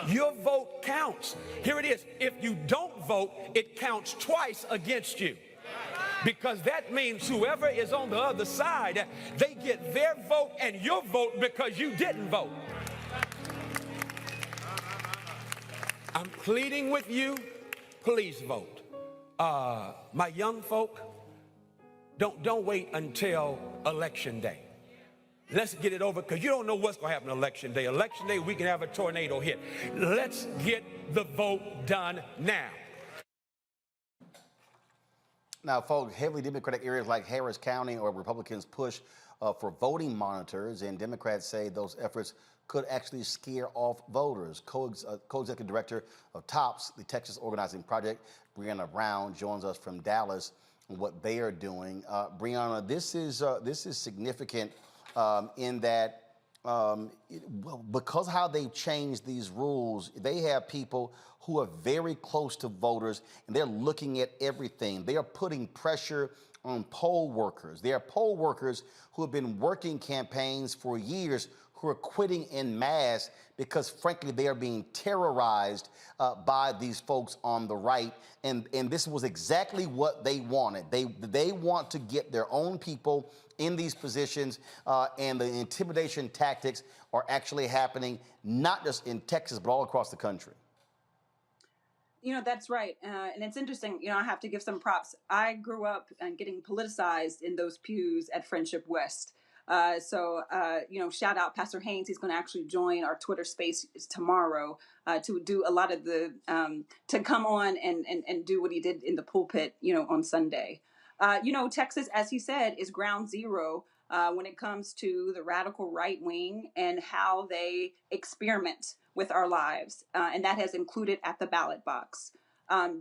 Your vote counts. Here it is. If you don't vote, it counts twice against you. Because that means whoever is on the other side, they get their vote and your vote because you didn't vote. I'm pleading with you, please vote. My young folk, don't wait until election day. Let's get it over because you don't know what's going to happen on election day. Election day, we can have a tornado hit. Let's get the vote done now. Now, folks, heavily Democratic areas like Harris County or Republicans push for voting monitors, and Democrats say those efforts could actually scare off voters. Co-executive director of TOPS, the Texas Organizing Project, Brianna Brown, joins us from Dallas on what they are doing. Brianna, this is significant in that because how they've changed these rules, they have people who are very close to voters and they're looking at everything. They are putting pressure on poll workers. There are poll workers who have been working campaigns for years who are quitting en masse because, frankly, they are being terrorized by these folks on the right. And this was exactly what they wanted. They want to get their own people in these positions, and the intimidation tactics are actually happening not just in Texas, but all across the country. You know, that's right. And it's interesting, you know, I have to give some props. I grew up getting politicized in those pews at Friendship West. Shout out Pastor Haynes. He's going to actually join our Twitter space tomorrow to do a lot of the, to come on and do what he did in the pulpit, on Sunday. Texas, as he said, is ground zero when it comes to the radical right wing and how they experiment with our lives. And that has included at the ballot box.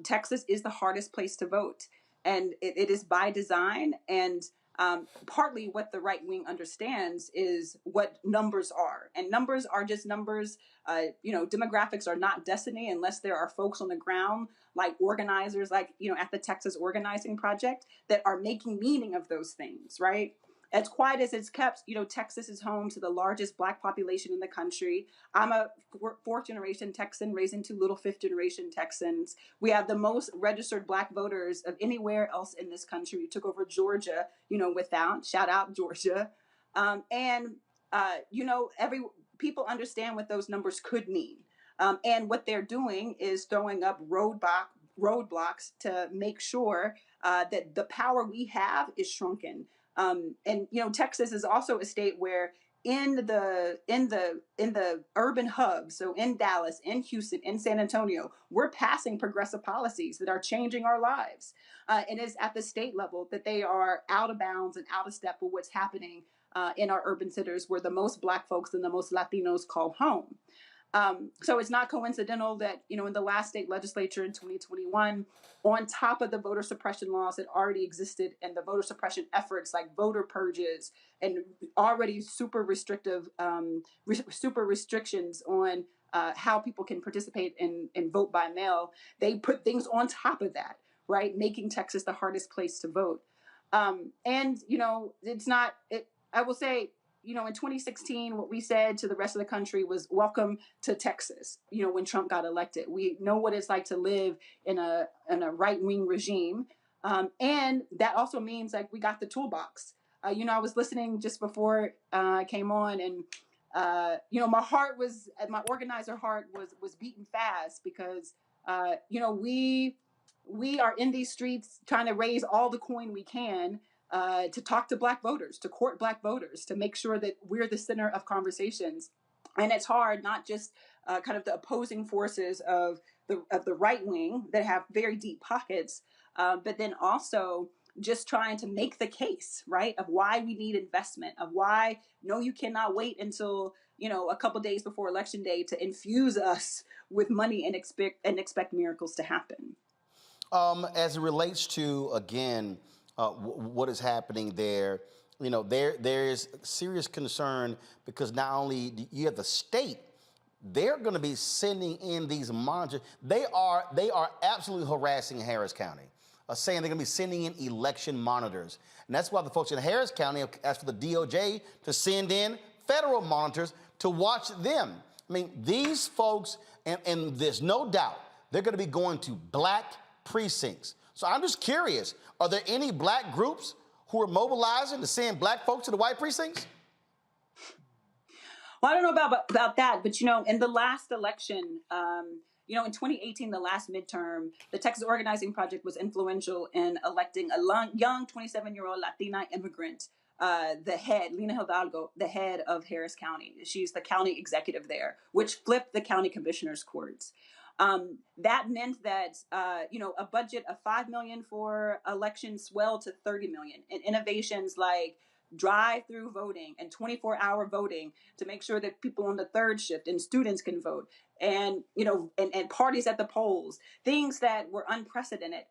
Texas is the hardest place to vote. And it is by design. And partly what the right wing understands is what numbers are. And numbers are just numbers. Demographics are not destiny unless there are folks on the ground, like organizers, like, at the Texas Organizing Project, that are making meaning of those things, right? As quiet as it's kept, Texas is home to the largest Black population in the country. I'm a fourth generation Texan raised into little fifth generation Texans. We have the most registered Black voters of anywhere else in this country. We took over Georgia, without, shout out Georgia. People understand what those numbers could mean. And what they're doing is throwing up roadblocks to make sure that the power we have is shrunken. Texas is also a state where in the urban hubs, so in Dallas, in Houston, in San Antonio, we're passing progressive policies that are changing our lives. And it's at the state level that they are out of bounds and out of step with what's happening in our urban centers, where the most Black folks and the most Latinos call home. So it's not coincidental that, in the last state legislature in 2021, on top of the voter suppression laws that already existed and the voter suppression efforts like voter purges and already super restrictive, super restrictions on how people can participate and vote by mail, they put things on top of that, right? Making Texas the hardest place to vote. I will say, in 2016, what we said to the rest of the country was welcome to Texas, when Trump got elected. We know what it's like to live in a right-wing regime. And that also means like we got the toolbox. I was listening just before I came on, and my organizer heart was beating fast because, we are in these streets trying to raise all the coin we can to talk to Black voters, to court Black voters, to make sure that we're the center of conversations. And it's hard, not just kind of the opposing forces of the right wing that have very deep pockets, but then also just trying to make the case, right, of why we need investment, of why, no, you cannot wait until, a couple days before Election Day to infuse us with money and expect miracles to happen. As it relates to, again, what is happening there, there is serious concern because not only do you have the state, they're going to be sending in these monitors. They are absolutely harassing Harris County, saying they're going to be sending in election monitors. And that's why the folks in Harris County have asked for the DOJ to send in federal monitors to watch them. I mean, these folks, and there's no doubt, they're going to be going to Black precincts. So I'm just curious, are there any Black groups who are mobilizing to send Black folks to the white precincts? Well, I don't know about that, but in the last election, in 2018, the last midterm, the Texas Organizing Project was influential in electing a young 27-year-old Latina immigrant, Lena Hidalgo, the head of Harris County. She's the county executive there, which flipped the county commissioners' courts. That meant that, a budget of $5 million for elections swelled to $30 million, and innovations like drive-through voting and 24-hour voting to make sure that people on the third shift and students can vote, and parties at the polls, things that were unprecedented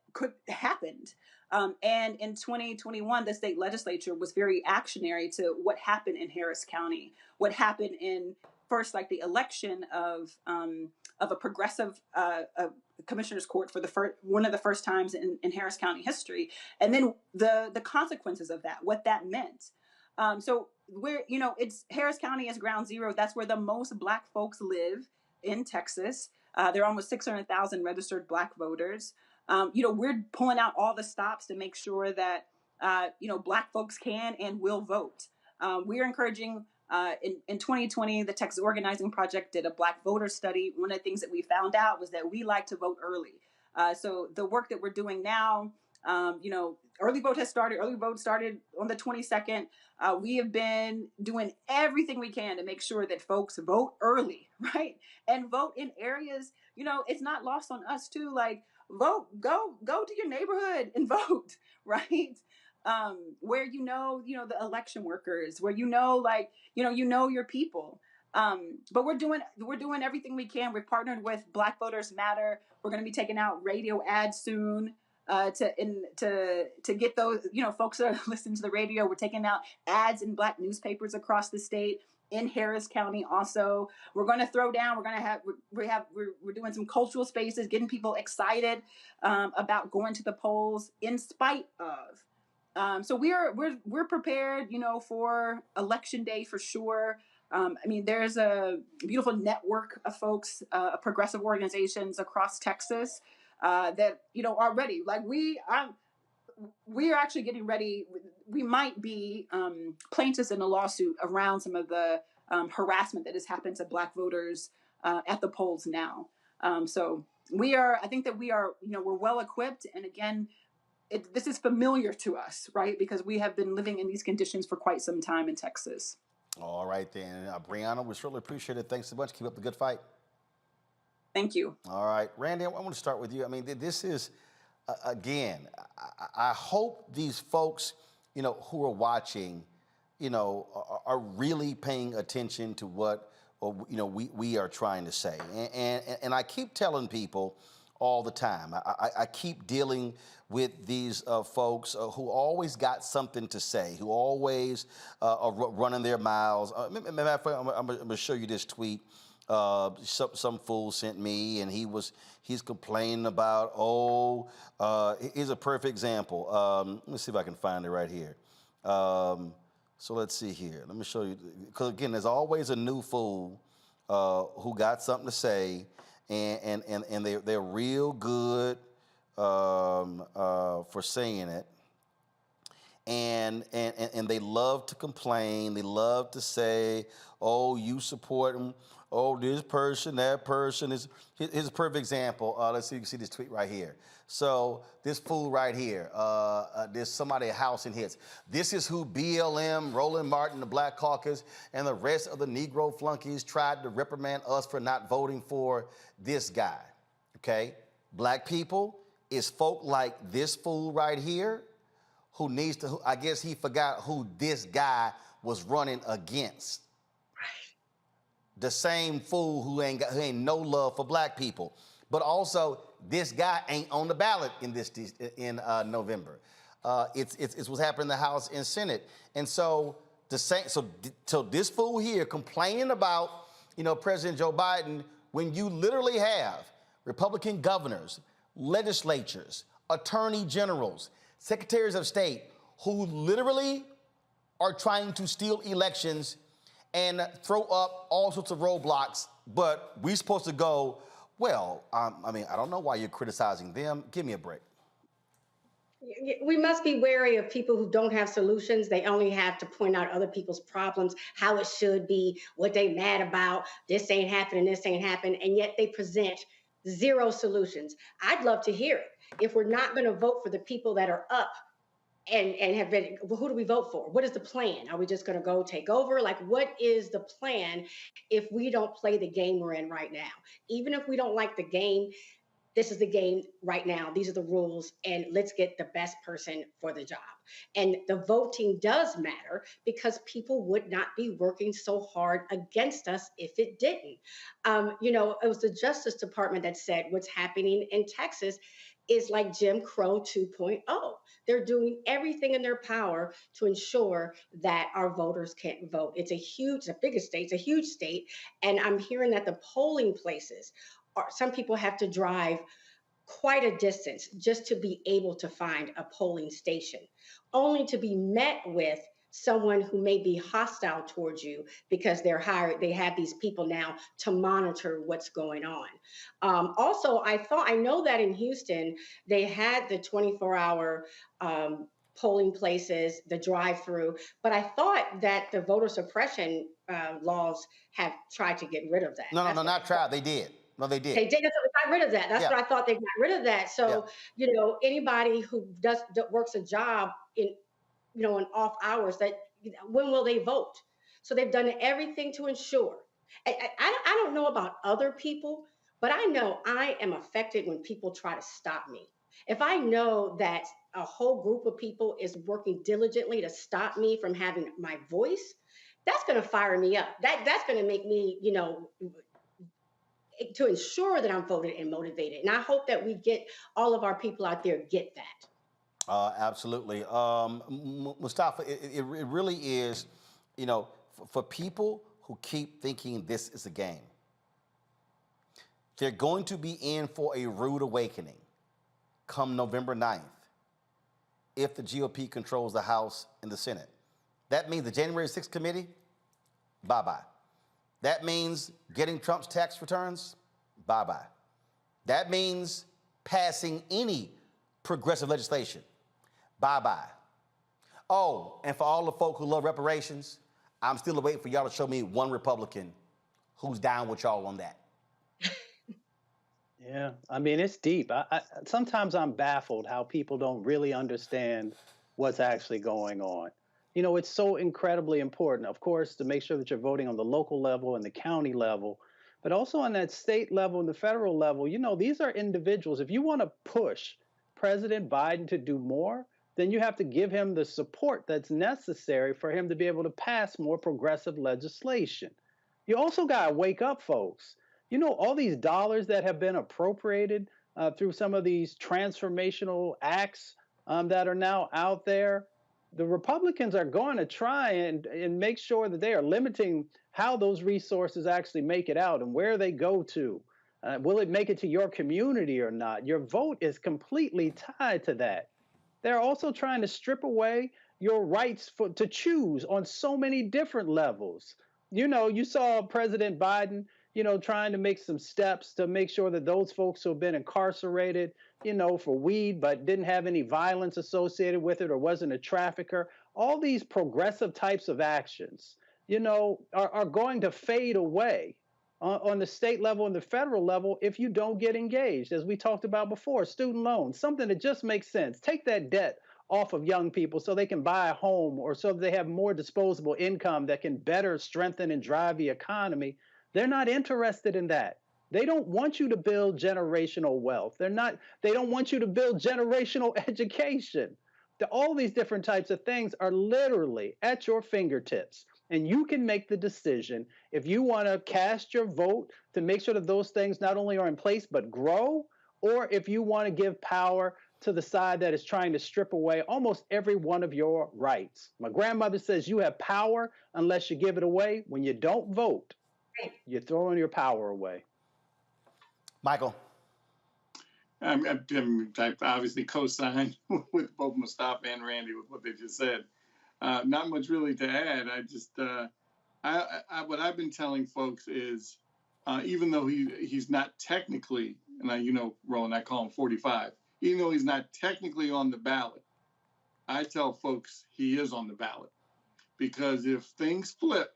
happened. And in 2021, the state legislature was very actionary to what happened in Harris County, what happened in first, like the election of a progressive commissioner's court for one of the first times in Harris County history, and then the consequences of that, what that meant. So it's Harris County is ground zero. That's where the most Black folks live in Texas. There are almost 600,000 registered Black voters. We're pulling out all the stops to make sure that Black folks can and will vote. We're encouraging. In 2020, the Texas Organizing Project did a Black voter study. One of the things that we found out was that we like to vote early. So the work that we're doing now Early vote has started. Early vote started on the 22nd. We have been doing everything we can to make sure that folks vote early, right? And vote in areas, it's not lost on us too. Like, vote, go to your neighborhood and vote, right? Where the election workers, where your people. But we're doing everything we can. We're partnered with Black Voters Matter. We're going to be taking out radio ads soon to get those folks that are listening to the radio. We're taking out ads in Black newspapers across the state. In Harris County, also, we're going to throw down. We're doing some cultural spaces, getting people excited about going to the polls in spite of. So we're prepared, for election day for sure. There's a beautiful network of folks, progressive organizations across Texas that are ready. Like we are actually getting ready. We might be plaintiffs in a lawsuit around some of the harassment that has happened to Black voters at the polls now. So I think that we are, we're well equipped. And again, this is familiar to us, right? Because we have been living in these conditions for quite some time in Texas. All right, then. Brianna, we certainly appreciate it. Thanks so much. Keep up the good fight. Thank you. All right. Randy, I want to start with you. This is, again, I hope these folks, who are watching, are really paying attention to what, we are trying to say. And I keep telling people all the time, I keep dealing with these folks who always got something to say, who always are running their mouths. Matter of fact, I'm going to show you this tweet. Some fool sent me, and he's complaining about, here's a perfect example. Let me see if I can find it right here. So let's see here. Let me show you, because again, there's always a new fool who got something to say, and they're real good for saying it. And they love to complain. They love to say, "Oh, you support them. Oh, this person, that person is." Here's a perfect example. Let's see. You can see this tweet right here. So this fool right here. There's somebody at House and Hits. This is who BLM, Roland Martin, the Black Caucus, and the rest of the Negro flunkies tried to reprimand us for not voting for this guy. Okay, Black people, it's folk like this fool right here who needs to, I guess he forgot who this guy was running against. Right. The same fool who ain't no love for Black people. But also, this guy ain't on the ballot in November. It's what's happening in the House and Senate. And so so this fool here complaining about, President Joe Biden, when you literally have Republican governors, legislatures, attorney generals, secretaries of state who literally are trying to steal elections and throw up all sorts of roadblocks, but we're supposed to go, well, I don't know why you're criticizing them. Give me a break. We must be wary of people who don't have solutions. They only have to point out other people's problems, how it should be, what they mad about, this ain't happening, this ain't happening, and yet they present zero solutions. I'd love to hear it. If we're not going to vote for the people that are up and have been, well, who do we vote for? What is the plan? Are we just going to go take over? Like, what is the plan if we don't play the game we're in right now? Even if we don't like the game, this is the game right now. These are the rules, and let's get the best person for the job. And the voting does matter because people would not be working so hard against us if it didn't. It was the Justice Department that said what's happening in Texas is like Jim Crow 2.0. They're doing everything in their power to ensure that our voters can't vote. It's the biggest state, it's a huge state. And I'm hearing that the polling places some people have to drive quite a distance just to be able to find a polling station, only to be met with someone who may be hostile towards you because they have these people now to monitor what's going on. Also, I know that in Houston, they had the 24-hour polling places, the drive-through, but I thought that the voter suppression laws have tried to get rid of that. No, not tried. They did. No, they did. They did. got rid of that. That's Yeah. what I thought, they got rid of that. So, anybody who that works a job in, in off hours, that when will they vote? So they've done everything to ensure. I don't know about other people, but I know I am affected when people try to stop me. If I know that a whole group of people is working diligently to stop me from having my voice, that's going to fire me up. That's going to make me, to ensure that I'm voted and motivated. And I hope that we get all of our people out there get that. Absolutely. Mustafa, it really is, for people who keep thinking this is a game, they're going to be in for a rude awakening come November 9th if the GOP controls the House and the Senate. That means the January 6th committee, bye-bye. That means getting Trump's tax returns, bye-bye. That means passing any progressive legislation, bye-bye. Oh, and for all the folk who love reparations, I'm still waiting for y'all to show me one Republican who's down with y'all on that. Yeah, I mean, it's deep. Sometimes I'm baffled how people don't really understand what's actually going on. It's so incredibly important, of course, to make sure that you're voting on the local level and the county level, but also on that state level and the federal level. These are individuals. If you want to push President Biden to do more, then you have to give him the support that's necessary for him to be able to pass more progressive legislation. You also got to wake up, folks. All these dollars that have been appropriated through some of these transformational acts that are now out there, the Republicans are going to try and make sure that they are limiting how those resources actually make it out and where they go to. Will it make it to your community or not? Your vote is completely tied to that. They're also trying to strip away your rights to choose on so many different levels. You saw President Biden, trying to make some steps to make sure that those folks who have been incarcerated, for weed, but didn't have any violence associated with it or wasn't a trafficker, all these progressive types of actions, are going to fade away on the state level and the federal level if you don't get engaged. As we talked about before, student loans, something that just makes sense. Take that debt off of young people so they can buy a home or so they have more disposable income that can better strengthen and drive the economy. They're not interested in that. They don't want you to build generational wealth. They don't want you to build generational education. All these different types of things are literally at your fingertips. And you can make the decision if you want to cast your vote to make sure that those things not only are in place but grow, or if you want to give power to the side that is trying to strip away almost every one of your rights. My grandmother says you have power unless you give it away. When you don't vote, you're throwing your power away. Michael. I obviously co-signed with both Mustafa and Randy with what they just said. Not much really to add. What I've been telling folks is, even though he's not technically, and Roland, I call him 45, even though he's not technically on the ballot, I tell folks he is on the ballot. Because if things flip,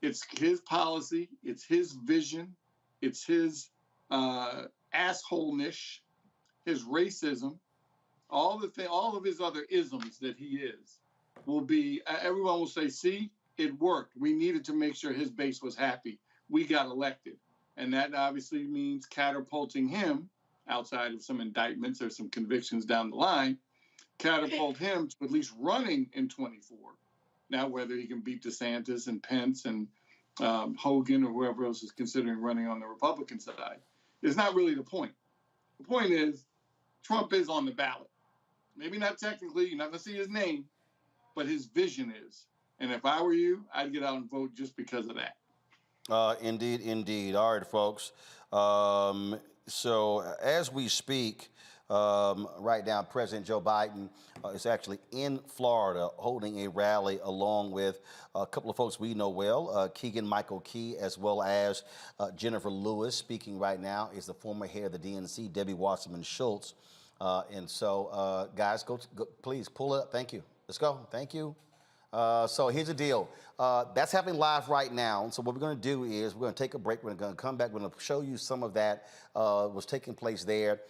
it's his policy, it's his vision, it's his assholeness, his racism, all of his other isms that he is, will be, everyone will say, see, it worked. We needed to make sure his base was happy. We got elected. And that obviously means catapulting him, outside of some indictments or some convictions down the line, catapult him to at least running in 24. Now, whether he can beat DeSantis and Pence and Hogan or whoever else is considering running on the Republican side is not really the point. The point is Trump is on the ballot. Maybe not technically, you're not going to see his name, but his vision is. And if I were you, I'd get out and vote just because of that. Indeed, indeed. All right, folks. So as we speak, right now, President Joe Biden is actually in Florida holding a rally along with a couple of folks we know well, Keegan Michael Key, as well as Jennifer Lewis. Speaking right now is the former head of the DNC, Debbie Wasserman Schultz. And so, guys, go, please pull it up. Thank you. Let's go. Thank you. So here's the deal. That's happening live right now. So what we're going to do is we're going to take a break. We're going to come back. We're going to show you some of that was taking place there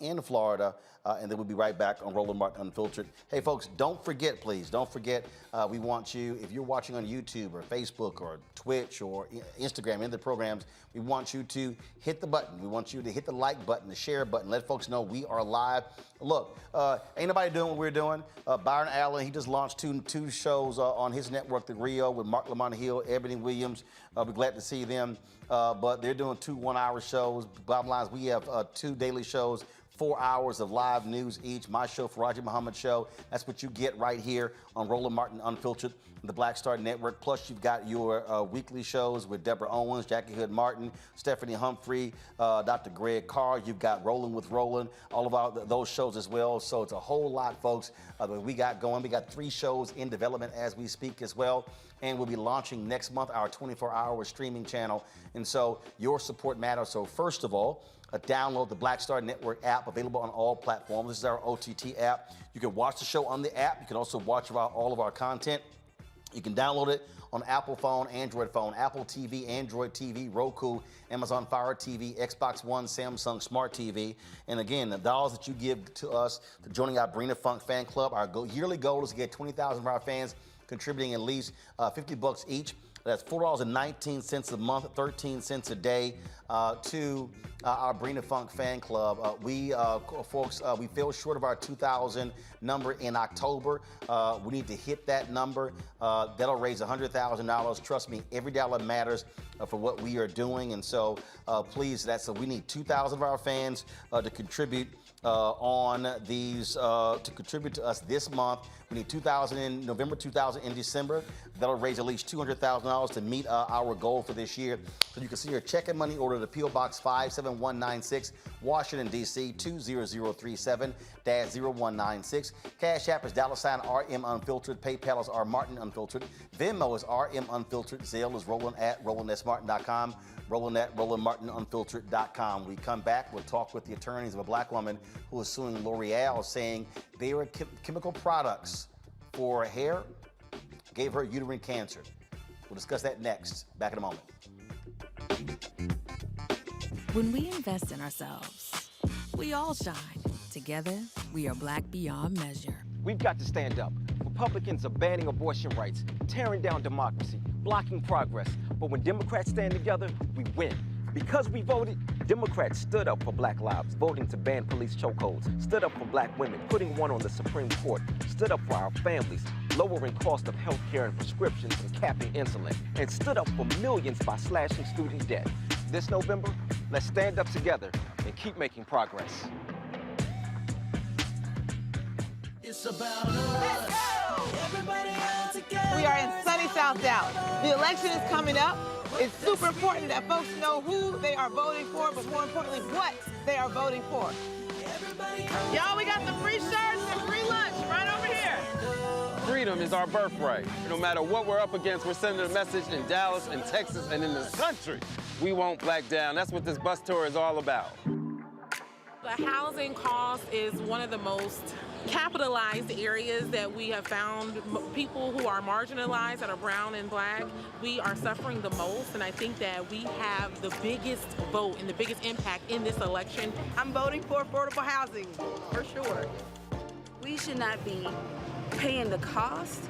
in Florida. And then we'll be right back on Roland Martin Unfiltered. Hey, folks, don't forget, please. Don't forget, we want you, if you're watching on YouTube or Facebook or Twitch or Instagram, in the programs, we want you to hit the button. We want you to hit the like button, the share button. Let folks know we are live. Look, ain't nobody doing what we're doing. Byron Allen, he just launched two shows on his network, The Rio, with Mark Lamont Hill, Ebony Williams. We're glad to see them. But they're doing 2 one-hour shows. Bottom line is we have 2 daily shows, 4 hours of live news each. My show, Faraji Muhammad Show. That's what you get right here on Roland Martin Unfiltered, the Black Star Network. Plus, you've got your weekly shows with Deborah Owens, Jackie Hood Martin, Stephanie Humphrey, Dr. Greg Carr. You've got Roland with Roland, all of those shows as well. So it's a whole lot, folks, that we got going. We got 3 shows in development as we speak as well. And we'll be launching next month our 24-hour streaming channel. And so your support matters. So first of all, download the Black Star Network app, available on all platforms. This is our OTT app. You can watch the show on the app. You can also watch all of our content. You can download it on Apple phone, Android phone, Apple TV, Android TV, Roku, Amazon Fire TV, Xbox One, Samsung Smart TV. And again, the dollars that you give to us to joining our Brina Funk fan club, our yearly goal is to get 20,000 of our fans contributing at least $50 each. That's $4.19 a month, 13 cents a day to our Brina Funk fan club. We fell short of our 2,000 number in October. We need to hit that number. That'll raise $100,000. Trust me, every dollar matters for what we are doing. And so please, we need 2,000 of our fans to contribute on these, to contribute to us this month. We need 2,000 in November, 2,000 in December. That'll raise at least $200,000 to meet our goal for this year. So you can see your check and money order to P.O. Box 57196, Washington, D.C. 20037-0196. Cash App is $RM Unfiltered. PayPal is R Martin Unfiltered. Venmo is RM Unfiltered. Zelle is Roland at RolandSMartin.com. Roland at RolandMartinUnfiltered.com. We come back, we'll talk with the attorneys of a black woman who is suing L'Oreal, saying they were chemical products for hair, gave her uterine cancer. We'll discuss that next. Back in a moment. When we invest in ourselves, we all shine. Together, we are black beyond measure. We've got to stand up. Republicans are banning abortion rights, tearing down democracy, blocking progress. But when Democrats stand together, we win. Because we voted, Democrats stood up for black lives, voting to ban police chokeholds, stood up for black women, putting one on the Supreme Court, stood up for our families, lowering cost of health care and prescriptions and capping insulin, and stood up for millions by slashing student debt. This November, let's stand up together and keep making progress. It's about us. Everybody all together. We are in sunny South Dallas. The election is coming up. It's super important that folks know who they are voting for, but more importantly, what they are voting for. Y'all, we got the free shirts and free lunch right over here. Freedom is our birthright. No matter what we're up against, we're sending a message in Dallas and Texas and in this country. We won't back down. That's what this bus tour is all about. The housing cost is one of the most capitalized areas that we have found. People who are marginalized, that are brown and black, we are suffering the most, and I think that we have the biggest vote and the biggest impact in this election. I'm voting for affordable housing, for sure. We should not be paying the cost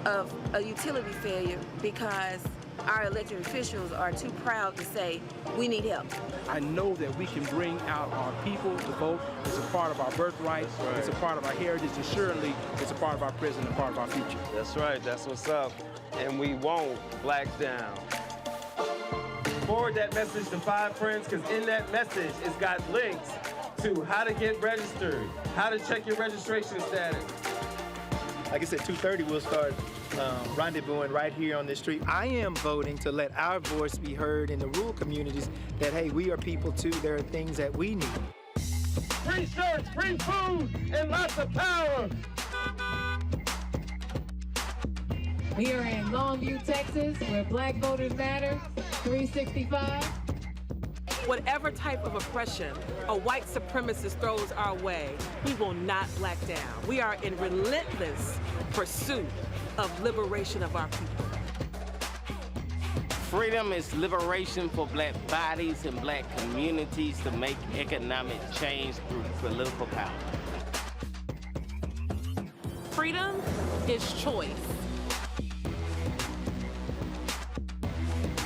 of a utility failure because our elected officials are too proud to say, we need help. I know that we can bring out our people to vote. It's a part of our birthright. Right. It's a part of our heritage. And surely it's a part of our present and part of our future. That's right. That's what's up. And we won't black down. Forward that message to 5 friends, because in that message, it's got links to how to get registered, how to check your registration status. Like I said, 2:30 we'll start rendezvousing right here on this street. I am voting to let our voice be heard in the rural communities that, hey, we are people too. There are things that we need. Free shirts, free food, and lots of power. We are in Longview, Texas, where Black Voters Matter, 365. Whatever type of oppression a white supremacist throws our way, we will not black down. We are in relentless pursuit of liberation of our people. Freedom is liberation for black bodies and black communities to make economic change through political power. Freedom is choice.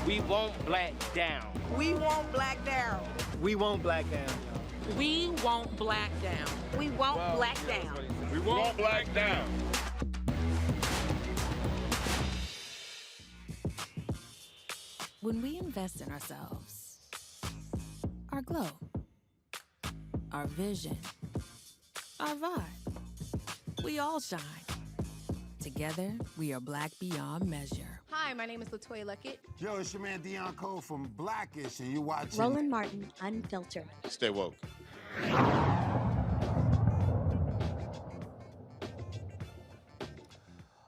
We won't black down. We won't black down. We won't black down. We won't black down. We won't black down. We won't black down. When we invest in ourselves, our glow, our vision, our vibe, we all shine. Together, we are black beyond measure. Hi, my name is LaToya Luckett. Yo, it's your man Dion Cole from Blackish, and you're watching Roland Martin, Unfiltered. Stay woke.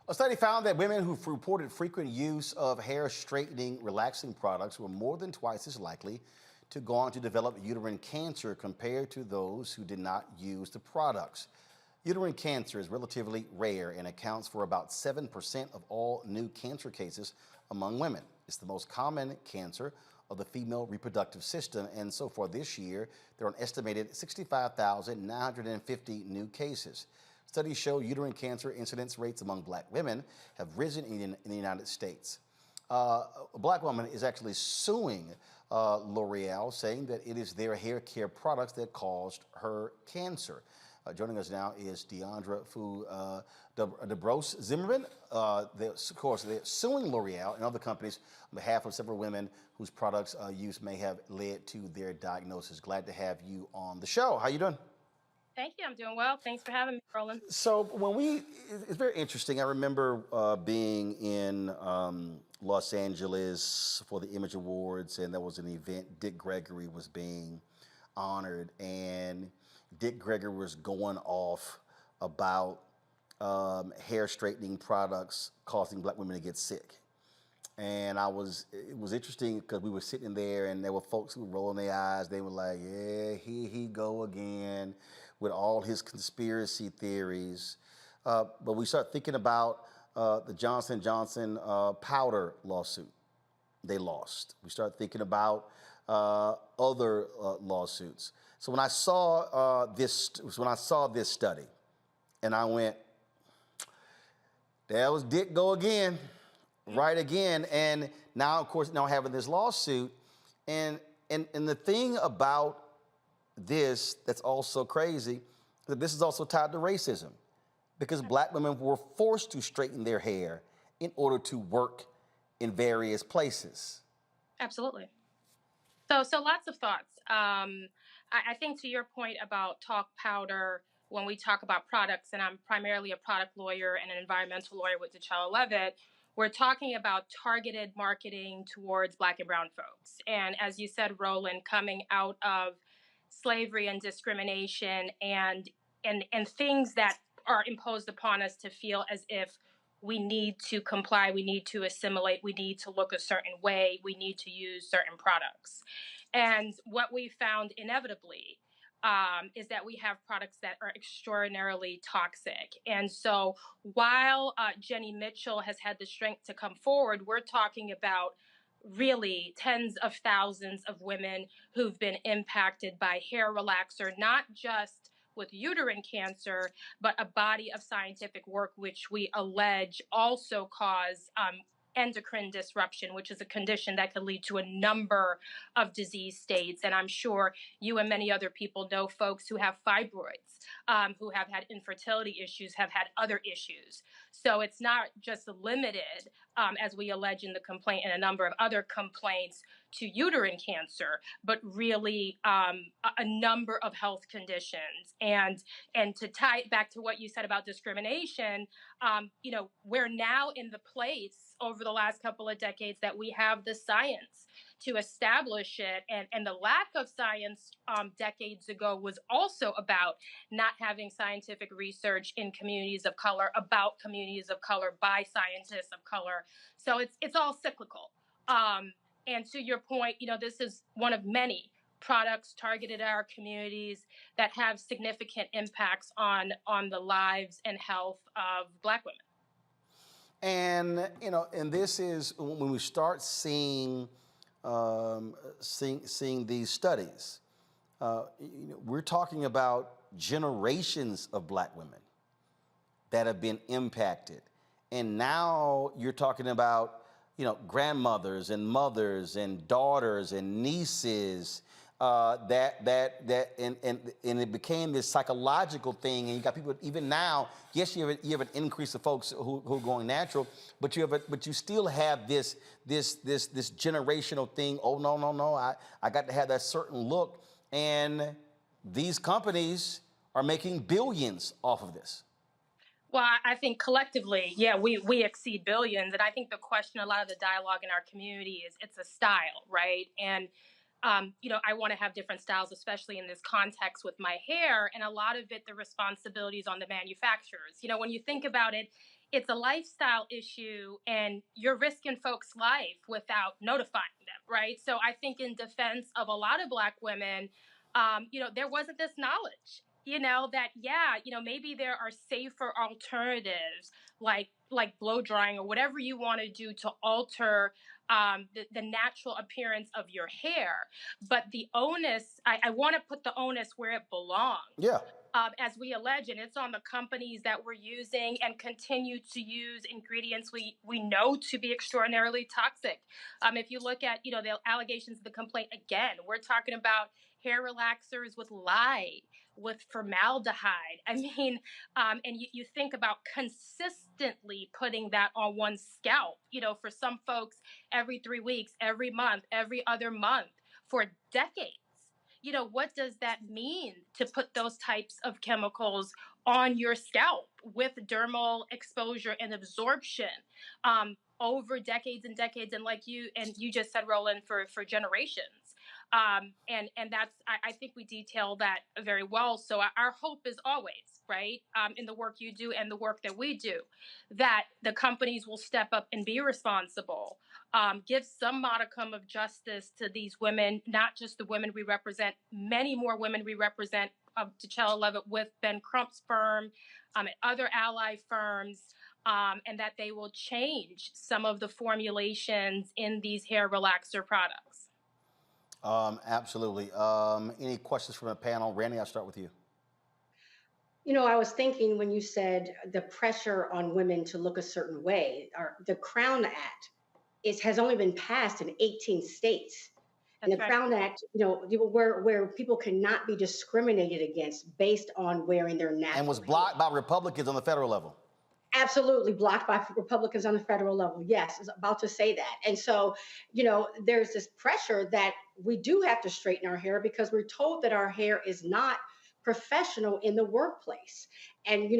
A study found that women who reported frequent use of hair straightening, relaxing products were more than twice as likely to go on to develop uterine cancer compared to those who did not use the products. Uterine cancer is relatively rare and accounts for about 7% of all new cancer cases among women. It's the most common cancer of the female reproductive system, and so far this year, there are an estimated 65,950 new cases. Studies show uterine cancer incidence rates among black women have risen in the United States. A black woman is actually suing L'Oreal, saying that it is their hair care products that caused her cancer. Joining us now is Deandra DeBrose Zimmerman. Of course, they're suing L'Oreal and other companies on behalf of several women whose products use may have led to their diagnosis. Glad to have you on the show. How you doing? Thank you. I'm doing well. Thanks for having me, Roland. So it's very interesting. I remember being in Los Angeles for the Image Awards, and there was an event. Dick Gregory was being honored, and Dick Gregory was going off about hair straightening products causing black women to get sick. And it was interesting because we were sitting there and there were folks who were rolling their eyes. They were like, yeah, here he go again with all his conspiracy theories. But we start thinking about the Johnson & Johnson powder lawsuit. They lost. We start thinking about other lawsuits. So when I saw this study, and I went, there was Dick go again, right again, and now of course having this lawsuit, and the thing about this that's also crazy, that this is also tied to racism, because black women were forced to straighten their hair in order to work in various places. Absolutely. So lots of thoughts. I think to your point about talc powder, when we talk about products, and I'm primarily a product lawyer and an environmental lawyer with T'Challa Levitt, we're talking about targeted marketing towards Black and brown folks. And as you said, Roland, coming out of slavery and discrimination and things that are imposed upon us to feel as if we need to comply, we need to assimilate, we need to look a certain way, we need to use certain products. And what we found inevitably is that we have products that are extraordinarily toxic. And so while Jenny Mitchell has had the strength to come forward, we're talking about really tens of thousands of women who've been impacted by hair relaxer, not just with uterine cancer, but a body of scientific work which we allege also cause endocrine disruption, which is a condition that could lead to a number of disease states. And I'm sure you and many other people know folks who have fibroids, who have had infertility issues, have had other issues. So it's not just limited, as we allege in the complaint and a number of other complaints, to uterine cancer, but really a number of health conditions. And to tie it back to what you said about discrimination, we're now in the place over the last couple of decades that we have the science to establish it. And the lack of science decades ago was also about not having scientific research in communities of color, about communities of color, by scientists of color. So it's all cyclical. And to your point, this is one of many products targeted at our communities that have significant impacts on the lives and health of Black women. And and this is when we start seeing seeing these studies. We're talking about generations of black women that have been impacted, and now you're talking about grandmothers and mothers and daughters and nieces. And it became this psychological thing, and you got people even now. Yes, you have an increase of folks who are going natural, but you still have this generational thing. Oh no, I got to have that certain look, and these companies are making billions off of this. Well, I think collectively, yeah, we exceed billions. And I think the question, a lot of the dialogue in our community is it's a style, right? And, I want to have different styles, especially in this context with my hair. And a lot of it, the responsibility is on the manufacturers. When you think about it, it's a lifestyle issue and you're risking folks' life without notifying them, right? So I think in defense of a lot of Black women, there wasn't this knowledge. Maybe there are safer alternatives like blow drying or whatever you want to do to alter the natural appearance of your hair. But the onus, I want to put the onus where it belongs. Yeah. As we allege, and it's on the companies that we're using and continue to use ingredients we know to be extraordinarily toxic. If you look at, the allegations of the complaint, again, we're talking about hair relaxers with lye, with formaldehyde. I mean, and you think about consistently putting that on one's scalp, for some folks, every 3 weeks, every month, every other month for decades. What does that mean to put those types of chemicals on your scalp with dermal exposure and absorption over decades and decades? And like you just said, Roland, for generations. And that's, I think we detail that very well. So our hope is always, right, in the work you do and the work that we do, that the companies will step up and be responsible, give some modicum of justice to these women, not just the women we represent, many more women we represent, T'Challa Levitt with Ben Crump's firm and other ally firms, and that they will change some of the formulations in these hair relaxer products. Absolutely. Any questions from the panel? Randy, I'll start with you. I was thinking when you said the pressure on women to look a certain way, or the Crown Act has only been passed in 18 states. And the Crown Act, where people cannot be discriminated against based on wearing their natural and was blocked by Republicans on the federal level. Absolutely blocked by Republicans on the federal level. Yes, I was about to say that. And so, there's this pressure that we do have to straighten our hair because we're told that our hair is not professional in the workplace. And,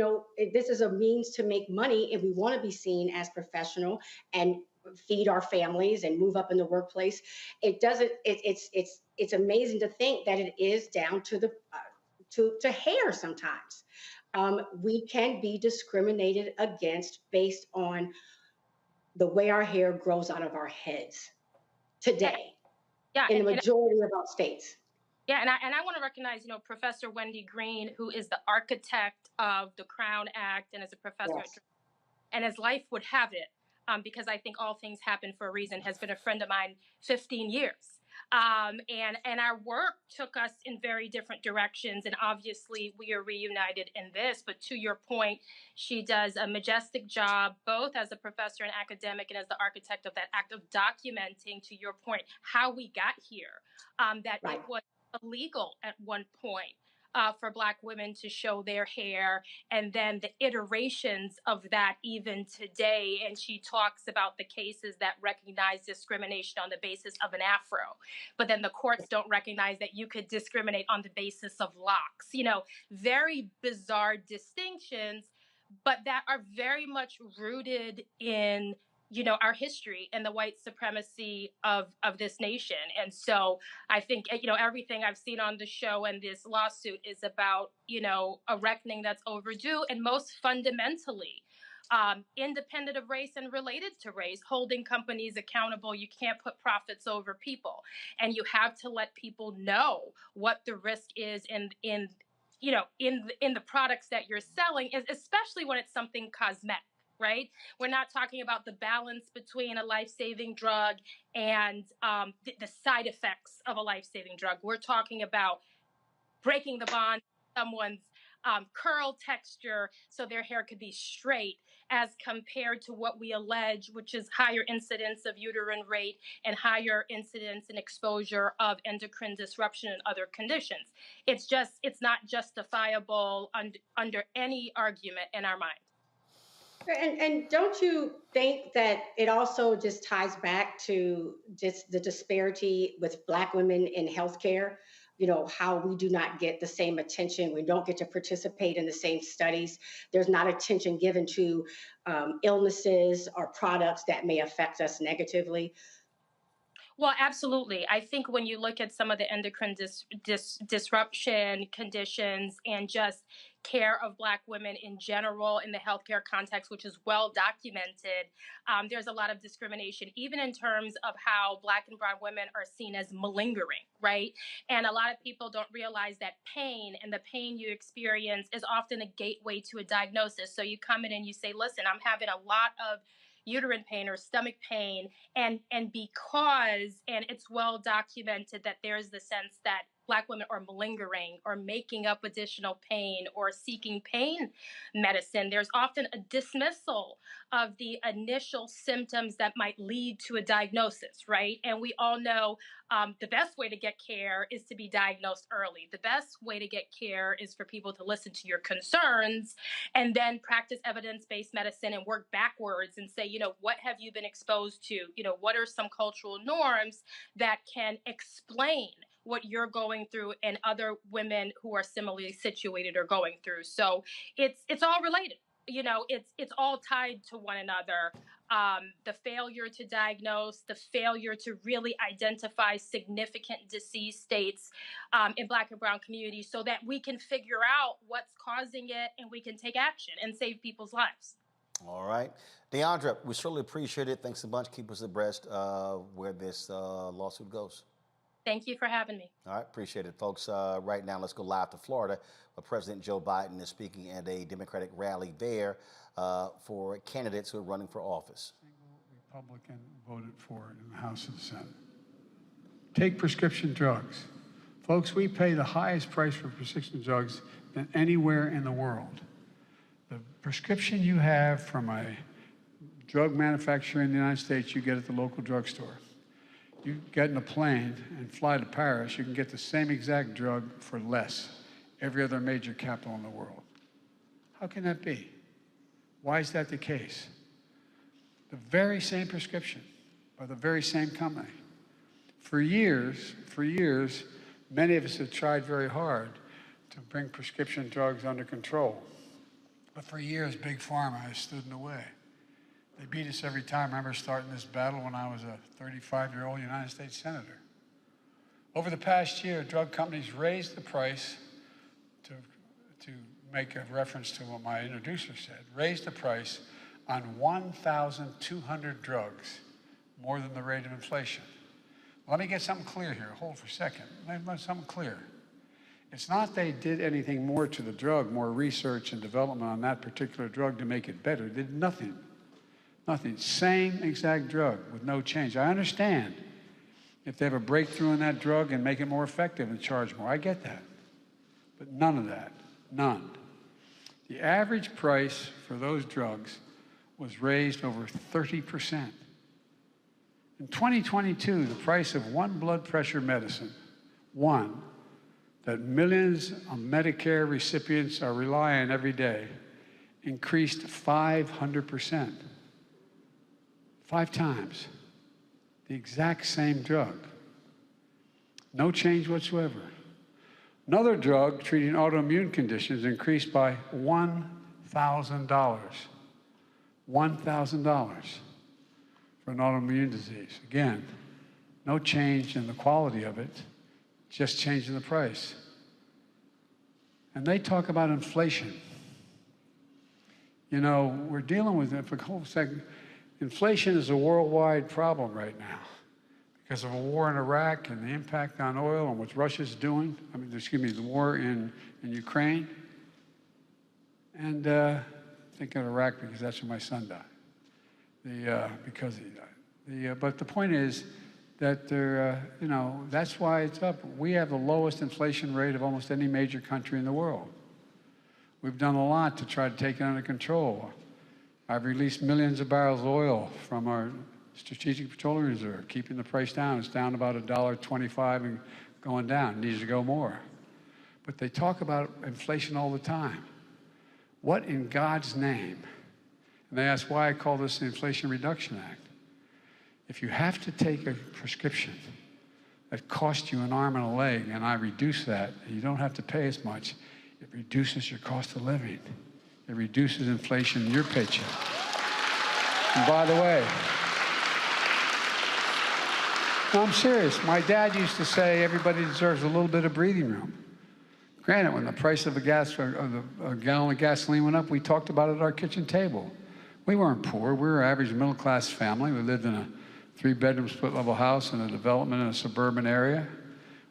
this is a means to make money if we want to be seen as professional and feed our families and move up in the workplace. It's amazing to think that it is down to the to hair sometimes. We can be discriminated against based on the way our hair grows out of our heads today. Yeah, in the majority of our states. Yeah, and I want to recognize, Professor Wendy Green, who is the architect of the Crown Act and is a professor, Yes. And as life would have it, because I think all things happen for a reason, has been a friend of mine 15 years. And our work took us in very different directions. And obviously we are reunited in this. But to your point, she does a majestic job, both as a professor and academic and as the architect of that act of documenting, to your point, how we got here, that Right. it was illegal at one point. For Black women to show their hair, and then the iterations of that even today. And she talks about the cases that recognize discrimination on the basis of an afro, but then the courts don't recognize that you could discriminate on the basis of locks. Very bizarre distinctions, but that are very much rooted in our history and the white supremacy of this nation. And so I think, everything I've seen on the show and this lawsuit is about, a reckoning that's overdue. And most fundamentally, independent of race and related to race, holding companies accountable. You can't put profits over people. And you have to let people know what the risk is in the products that you're selling, especially when it's something cosmetic. right? We're not talking about the balance between a life-saving drug and the side effects of a life-saving drug. We're talking about breaking the bond, someone's curl texture so their hair could be straight, as compared to what we allege, which is higher incidence of uterine rate and higher incidence and exposure of endocrine disruption and other conditions. It's not justifiable under any argument in our mind. And don't you think that it also just ties back to just the disparity with Black women in healthcare? You know, how we do not get the same attention. We don't get to participate in the same studies. There's not attention given to illnesses or products that may affect us negatively. Well, absolutely. I think when you look at some of the endocrine disruption conditions and just care of Black women in general in the healthcare context, which is well documented, there's a lot of discrimination, even in terms of how Black and brown women are seen as malingering, right? And a lot of people don't realize that pain and the pain you experience is often a gateway to a diagnosis. So you come in and you say, listen, I'm having a lot of uterine pain or stomach pain, and it's well documented that there's the sense that Black women are malingering or making up additional pain or seeking pain medicine. There's often a dismissal of the initial symptoms that might lead to a diagnosis, right? And we all know the best way to get care is to be diagnosed early. The best way to get care is for people to listen to your concerns and then practice evidence-based medicine and work backwards and say, what have you been exposed to? What are some cultural norms that can explain what you're going through and other women who are similarly situated are going through? So it's all related. It's all tied to one another. The failure to diagnose, the failure to really identify significant disease states in Black and brown communities so that we can figure out what's causing it and we can take action and save people's lives. All right. Deandra, we certainly appreciate it. Thanks a bunch. Keep us abreast where this lawsuit goes. Thank you for having me. All right, appreciate it, folks. Right now, let's go live to Florida, where President Joe Biden is speaking at a Democratic rally there for candidates who are running for office. Republican voted for it in the House and the Senate. Take prescription drugs. Folks, we pay the highest price for prescription drugs than anywhere in the world. The prescription you have from a drug manufacturer in the United States, you get at the local drugstore. You get in a plane and fly to Paris, you can get the same exact drug for less, every other major capital in the world. How can that be? Why is that the case? The very same prescription by the very same company. For years, many of us have tried very hard to bring prescription drugs under control. But for years, Big Pharma has stood in the way. They beat us every time. I remember starting this battle when I was a 35-year-old United States Senator. Over the past year, drug companies raised the price, to make a reference to what my introducer said, raised the price on 1,200 drugs, more than the rate of inflation. Let me get something clear here. Hold for a second. Let me get something clear. It's not they did anything more to the drug, more research and development on that particular drug to make it better. They did nothing. Nothing. Same exact drug with no change. I understand if they have a breakthrough in that drug and make it more effective and charge more. I get that. But none of that. None. The average price for those drugs was raised over 30%. In 2022, the price of one blood pressure medicine, one, that millions of Medicare recipients are relying on every day, increased 500%. 5 times. The exact same drug. No change whatsoever. Another drug treating autoimmune conditions increased by $1,000. $1,000 for an autoimmune disease. Again, no change in the quality of it, just changing the price. And they talk about inflation. We're dealing with it for a whole second. Inflation is a worldwide problem right now because of a war in Iraq and the impact on oil and what Russia's doing. The war in Ukraine. And thinking of Iraq because that's where my son died. Because he died. But the point is that that's why it's up. We have the lowest inflation rate of almost any major country in the world. We've done a lot to try to take it under control. I've released millions of barrels of oil from our Strategic Petroleum Reserve, keeping the price down. It's down about $1.25 and going down. It needs to go more. But they talk about inflation all the time. What in God's name? And they ask why I call this the Inflation Reduction Act. If you have to take a prescription that costs you an arm and a leg, and I reduce that, and you don't have to pay as much, it reduces your cost of living. It reduces inflation in your paycheck. And by the way, no, I'm serious. My dad used to say everybody deserves a little bit of breathing room. Granted, when the price of a gallon of gasoline went up, we talked about it at our kitchen table. We weren't poor. We were an average middle-class family. We lived in a 3-bedroom split-level house in a development in a suburban area.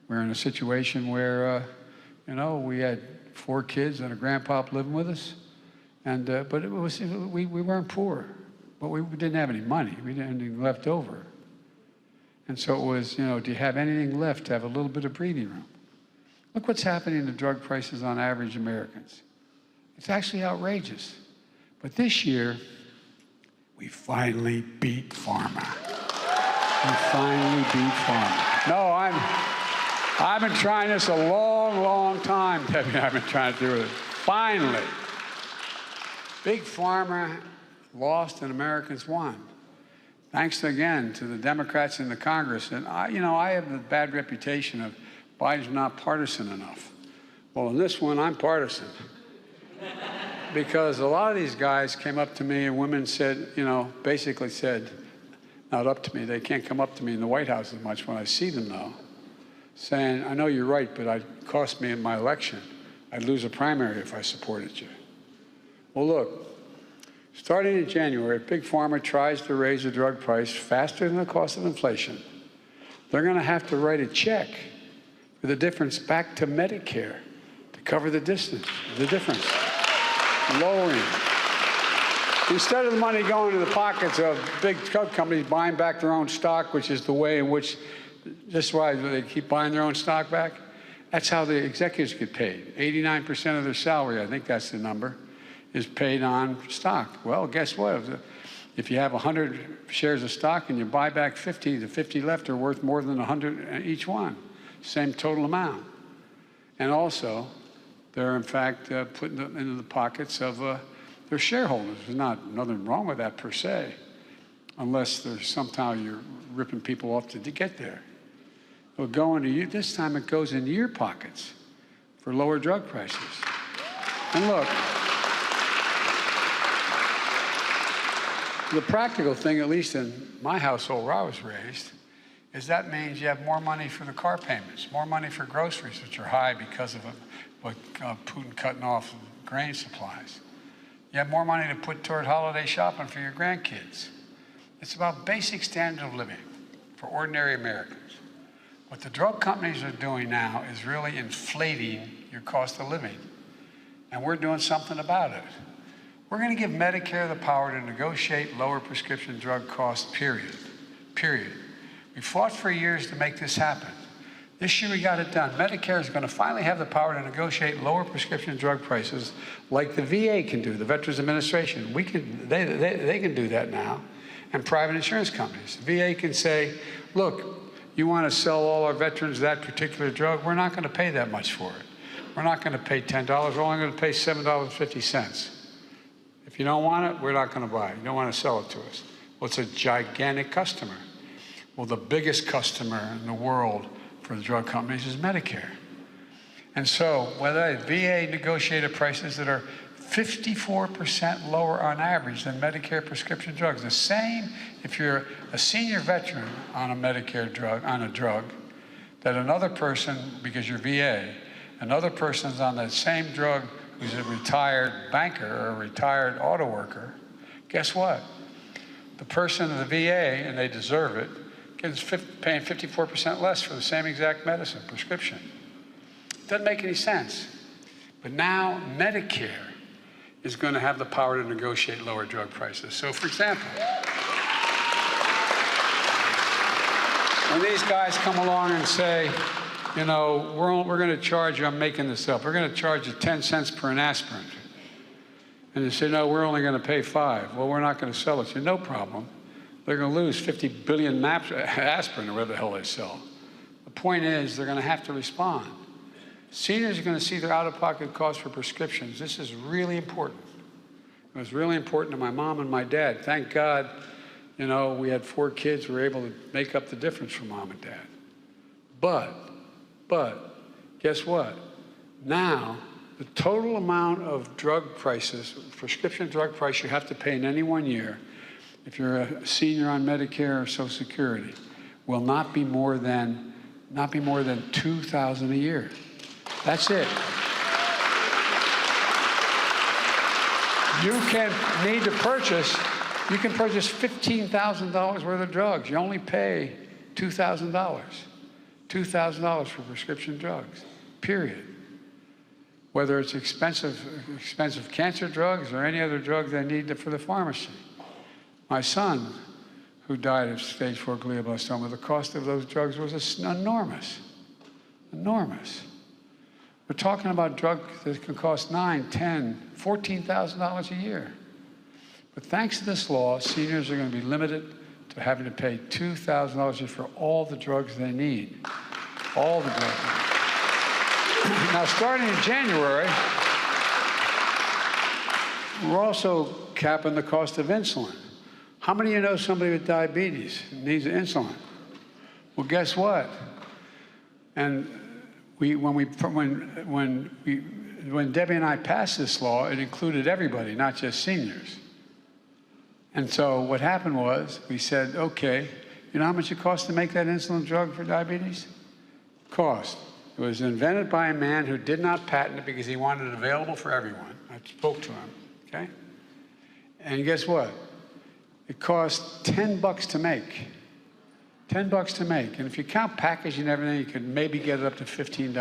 We were in a situation where, we had 4 kids and a grandpa living with us. And, but we weren't poor, but we didn't have any money. We didn't have anything left over. And so it was, do you have anything left to have a little bit of breathing room? Look what's happening to drug prices on average Americans. It's actually outrageous. But this year, we finally beat pharma. We finally beat pharma. No, I've been trying this a long, long time, Debbie. I've been trying to do it. Finally. Big pharma lost and Americans won. Thanks again to the Democrats in the Congress. And I have the bad reputation of Biden's not partisan enough. Well, in this one, I'm partisan. Because a lot of these guys came up to me and women said, basically said, not up to me, they can't come up to me in the White House as much when I see them though, saying, I know you're right, but it cost me in my election. I'd lose a primary if I supported you. Well, look, starting in January, if Big Pharma tries to raise the drug price faster than the cost of inflation, they're going to have to write a check for the difference back to Medicare to cover the difference, lowering. Instead of the money going to the pockets of big drug companies buying back their own stock, which is the way in which, just why they keep buying their own stock back, that's how the executives get paid. 89% of their salary, I think that's the number, is paid on stock. Well, guess what? If you have 100 shares of stock and you buy back 50, the 50 left are worth more than 100 each one. Same total amount. And also, they're in fact putting them into the pockets of their shareholders. There's nothing wrong with that per se, unless there's somehow you're ripping people off to get there. It'll go into you. This time it goes into your pockets for lower drug prices. And look, the practical thing, at least in my household where I was raised, is that means you have more money for the car payments, more money for groceries, which are high because of Putin cutting off grain supplies. You have more money to put toward holiday shopping for your grandkids. It's about basic standard of living for ordinary Americans. What the drug companies are doing now is really inflating your cost of living. And we're doing something about it. We're going to give Medicare the power to negotiate lower prescription drug costs, period. We fought for years to make this happen. This year we got it done. Medicare is going to finally have the power to negotiate lower prescription drug prices like the VA can do, the Veterans Administration. They can do that now. And private insurance companies. The VA can say, look, you want to sell all our veterans that particular drug? We're not going to pay that much for it. We're not going to pay $10. We're only going to pay $7.50. If you don't want it, we're not going to buy it. You don't want to sell it to us. Well, it's a gigantic customer. Well, the biggest customer in the world for the drug companies is Medicare. And so whether VA negotiated prices that are 54% lower on average than Medicare prescription drugs. The same if you're a senior veteran on a Medicare drug, that another person, because you're VA, another person's on that same drug who's a retired banker or a retired auto worker, guess what? The person in the VA, and they deserve it, is paying 54% less for the same exact medicine, prescription. Doesn't make any sense. But now Medicare is going to have the power to negotiate lower drug prices. So, for example, when these guys come along and say, you know, we're going to charge you, I'm making this up, we're going to charge you 10 cents per an aspirin. And they say, no, we're only going to pay 5. Well, we're not going to sell it. I say, no problem. They're going to lose 50 billion aspirin or whatever the hell they sell. The point is, they're going to have to respond. Seniors are going to see their out-of-pocket costs for prescriptions. This is really important. It was really important to my mom and my dad. Thank God, you know, we had 4 kids. We were able to make up the difference for mom and dad. But, guess what? Now, the total amount of drug prices, prescription drug price you have to pay in any one year, if you're a senior on Medicare or Social Security, will not be more than $2,000 a year. That's it. You can purchase $15,000 worth of drugs. You only pay $2,000. $2,000 for prescription drugs, period. Whether it's expensive cancer drugs or any other drug they need for the pharmacy. My son, who died of stage 4 glioblastoma, the cost of those drugs was enormous. Enormous. We're talking about drugs that can cost $9,000, $10,000, $14,000 a year. But thanks to this law, seniors are going to be limited to having to pay $2,000 for all the drugs they need. All the drugs. Now, starting in January, we're also capping the cost of insulin. How many of you know somebody with diabetes who needs insulin? Well, guess what? And when Debbie and I passed this law, it included everybody, not just seniors. And so what happened was we said, okay, you know how much it costs to make that insulin drug for diabetes? Cost. It was invented by a man who did not patent it because he wanted it available for everyone. I spoke to him, okay? And guess what? It cost $10 to make. $10 to make. And if you count packaging and everything, you could maybe get it up to $15.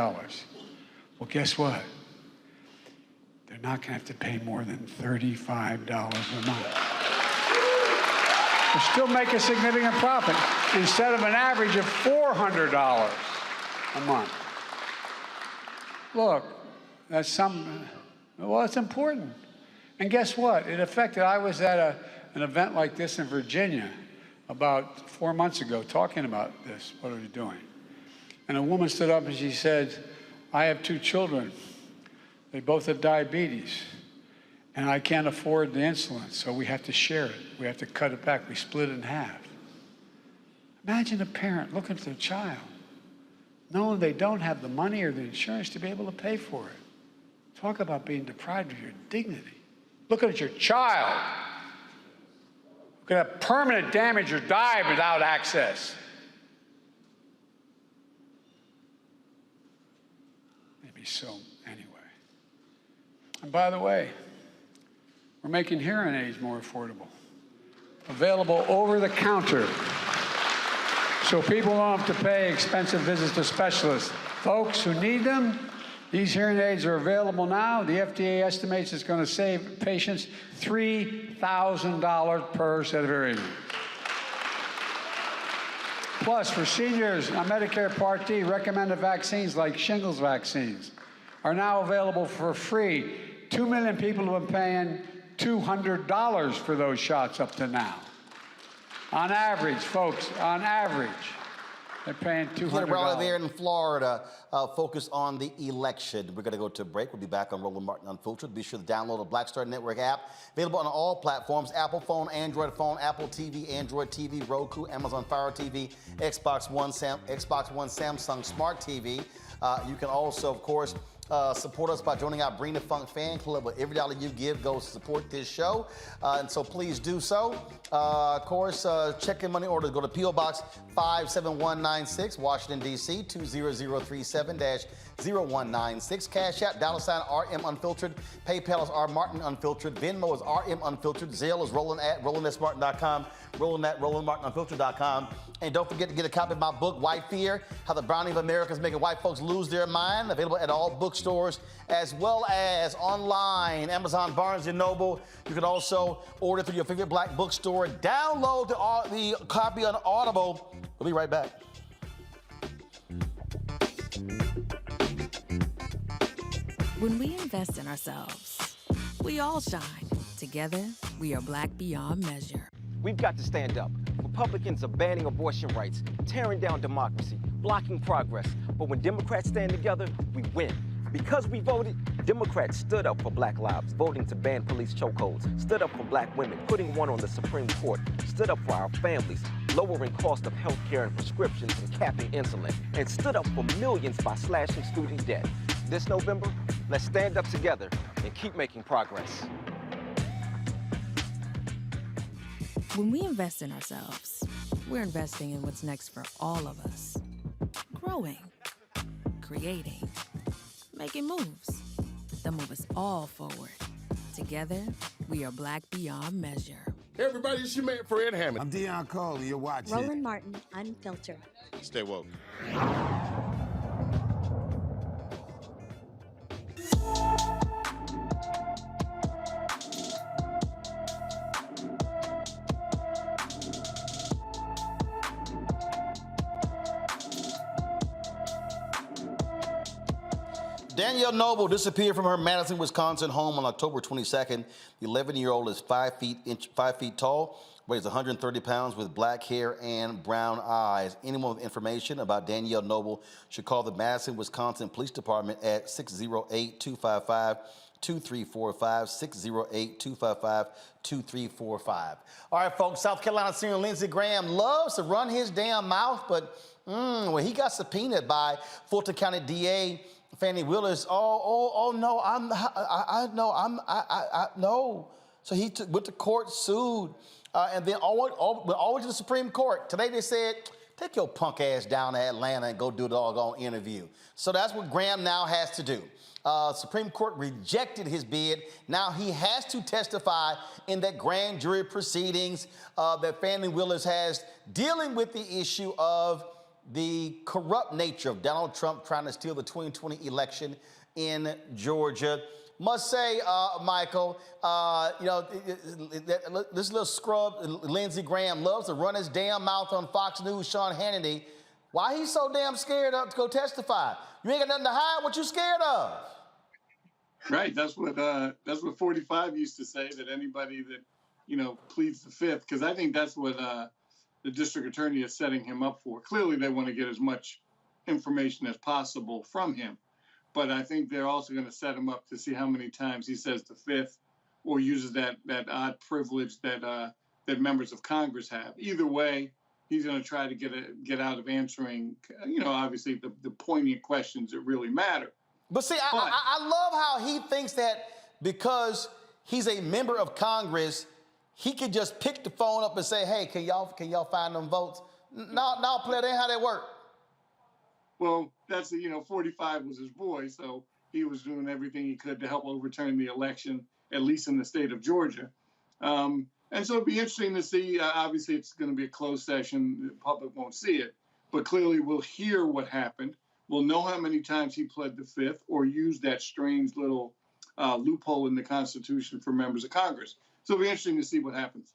Well, guess what? They're not going to have to pay more than $35 a month. They'll still make a significant profit instead of an average of $400 a month. Look, that's it's important. And guess what? It affected, I was at an event like this in Virginia about 4 months ago talking about this, what are we doing? And a woman stood up and she said, I have 2 children. They both have diabetes. And I can't afford the insulin, so we have to share it. We have to cut it back. We split it in half. Imagine a parent looking at their child, knowing they don't have the money or the insurance to be able to pay for it. Talk about being deprived of your dignity. Looking at your child who could have permanent damage or die without access. Maybe so, anyway. And by the way, we're making hearing aids more affordable. Available over the counter. So people don't have to pay expensive visits to specialists. Folks who need them, these hearing aids are available now. The FDA estimates it's going to save patients $3,000 per set of hearing aids. Plus, for seniors on Medicare Part D, recommended vaccines like shingles vaccines are now available for free. 2 million people have been paying $200 for those shots up to now. On average, folks, on average, they're paying $200. Right there in Florida, focus on the election. We're going to go to a break. We'll be back on Roland Martin Unfiltered. Be sure to download the Black Star Network app. Available on all platforms: Apple phone, Android phone, Apple TV, Android TV, Roku, Amazon Fire TV, Xbox One, Samsung Smart TV. You can also, of course, support us by joining our Bring the Funk fan club, where every dollar you give goes to support this show. And so please do so. Of course, check in money orders. Go to P.O. Box 57196, Washington, D.C., 20037-0196. Cash App, $RM Unfiltered. PayPal is R Martin Unfiltered. Venmo is RM Unfiltered. Zelle is Roland@RolandSMartin.com. Roland@RolandMartinUnfiltered.com. And don't forget to get a copy of my book, White Fear: How the Browning of America is Making White Folks Lose Their Mind. Available at all bookstores. bookstores, as well as online, Amazon, Barnes & Noble. You can also order through your favorite black bookstore. Download the copy on Audible. We'll be right back. When we invest in ourselves, we all shine. Together, we are black beyond measure. We've got to stand up. Republicans are banning abortion rights, tearing down democracy, blocking progress. But when Democrats stand together, we win. Because we voted, Democrats stood up for black lives, voting to ban police chokeholds, stood up for black women, putting one on the Supreme Court, stood up for our families, lowering cost of health care and prescriptions and capping insulin, and stood up for millions by slashing student debt. This November, let's stand up together and keep making progress. When we invest in ourselves, we're investing in what's next for all of us. Growing, creating, making moves that move us all forward. Together, we are black beyond measure. Hey everybody, it's your man Fred Hammond. I'm Deion Cole, and you're watching Roland Martin, Unfiltered. Stay woke. Danielle Noble disappeared from her Madison, Wisconsin home on October 22nd. The 11-year-old is 5 feet tall, weighs 130 pounds, with black hair and brown eyes. Anyone with information about Danielle Noble should call the Madison, Wisconsin Police Department at 608-255-2345, 608-255-2345. All right, folks, South Carolina Senator Lindsey Graham loves to run his damn mouth, but when he got subpoenaed by Fulton County DA Fannie Willis, no. So he went to court, sued, and then all went to the Supreme Court. Today they said, take your punk ass down to Atlanta and go do the doggone interview. So that's what Graham now has to do. Supreme Court rejected his bid. Now he has to testify in that grand jury proceedings that Fannie Willis has, dealing with the issue of the corrupt nature of Donald Trump trying to steal the 2020 election in Georgia. Must say, Michael, this little scrub, Lindsey Graham, loves to run his damn mouth on Fox News, Sean Hannity. Why he's so damn scared to go testify? You ain't got nothing to hide. What you scared of? Right. That's what 45 used to say, that anybody that, pleads the fifth, because I think that's what the district attorney is setting him up for. Clearly, they want to get as much information as possible from him. But I think they're also going to set him up to see how many times he says the fifth or uses that odd privilege that members of Congress have. Either way, he's going to try to get out of answering, obviously the poignant questions that really matter. But see, I love how he thinks that because he's a member of Congress, he could just pick the phone up and say, hey, can y'all find them votes? No, player, that ain't how that work. Well, that's 45 was his boy, so he was doing everything he could to help overturn the election, at least in the state of Georgia. And so it'd be interesting to see. Obviously, it's going to be a closed session. The public won't see it, but clearly we'll hear what happened. We'll know how many times he pled the fifth or used that strange little loophole in the Constitution for members of Congress. So it'll be interesting to see what happens.